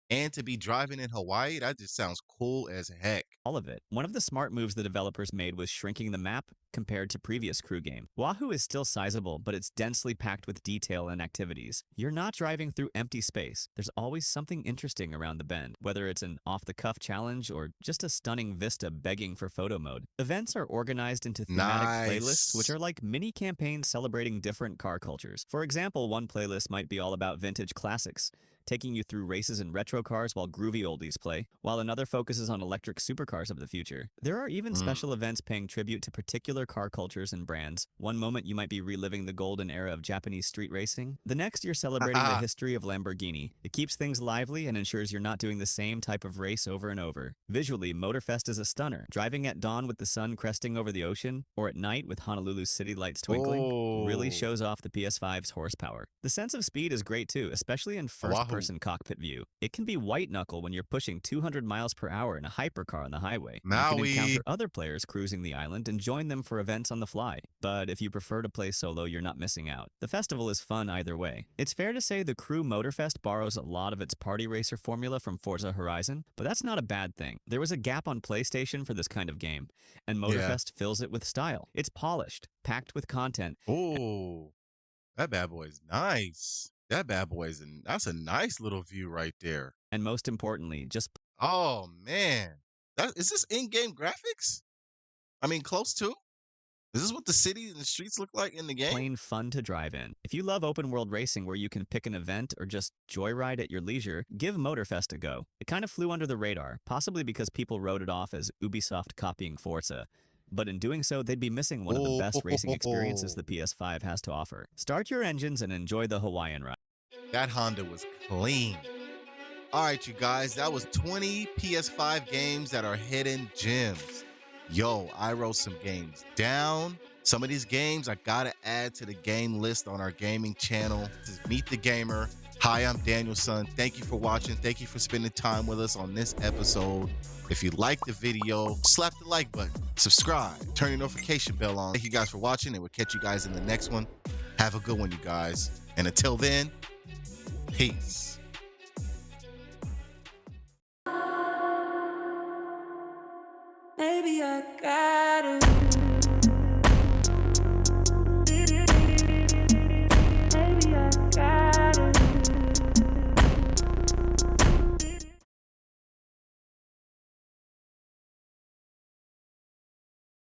Speaker 1: And to be driving in Hawaii, that just sounds cool as heck.
Speaker 2: All of it. One of the smart moves the developers made was shrinking the map compared to previous Crew game. Oahu is still sizable, but it's densely packed with detail and activities. You're not driving through empty space. There's always something interesting around the bend, whether it's an off-the-cuff challenge or just a stunning vista begging for photo mode. Events are organized into thematic playlists, which are like mini campaigns celebrating different car cultures. For example, one playlist might be all about vintage classics, taking you through races in retro cars while groovy oldies play, while another focuses on electric supercars of the future. There are even special events paying tribute to particular car cultures and brands. One moment you might be reliving the golden era of Japanese street racing. The next you're celebrating the history of Lamborghini. It keeps things lively and ensures you're not doing the same type of race over and over. Visually, Motorfest is a stunner. Driving at dawn with the sun cresting over the ocean, or at night with Honolulu's city lights twinkling, really shows off the PS5's horsepower. The sense of speed is great too, especially in first-person first-person cockpit view. It can be white-knuckle when you're pushing 200 miles per hour in a hypercar on the highway. You can encounter
Speaker 1: Maui.
Speaker 2: other players cruising the island and join them for events on the fly. But if you prefer to play solo, you're not missing out. The festival is fun either way. It's fair to say the Crew Motorfest borrows a lot of its party racer formula from Forza Horizon, but that's not a bad thing. There was a gap on PlayStation for this kind of game, and
Speaker 1: Yeah.
Speaker 2: Motorfest fills it with style. It's polished, packed with content.
Speaker 1: Oh, that bad boy is nice. That bad boy is that's a nice little view right there.
Speaker 2: And most importantly, just
Speaker 1: Oh man, is this in-game graphics? I mean, close to. Is this what the city and the streets look like in the game?
Speaker 2: plain fun to drive in. If you love open world racing where you can pick an event or just joyride at your leisure, give Motorfest a go. It kind of flew under the radar, possibly because people wrote it off as Ubisoft copying Forza. But in doing so, they'd be missing one of the best racing experiences the PS5 has to offer. Start your engines and enjoy the Hawaiian ride.
Speaker 1: That Honda was clean. All right, you guys, that was 20 PS5 games that are hidden gems. Yo, I wrote some games down. Some of these games I gotta add to the game list on our gaming channel. This is Meet the Gamer. Hi, I'm DaniyelSon. Thank you for watching. Thank you for spending time with us on this episode. If you liked the video, slap the like button, subscribe, turn your notification bell on. Thank you guys for watching, and we'll catch you guys in the next one. Have a good one, you guys. And until then, peace.
Speaker 6: Maybe I gotta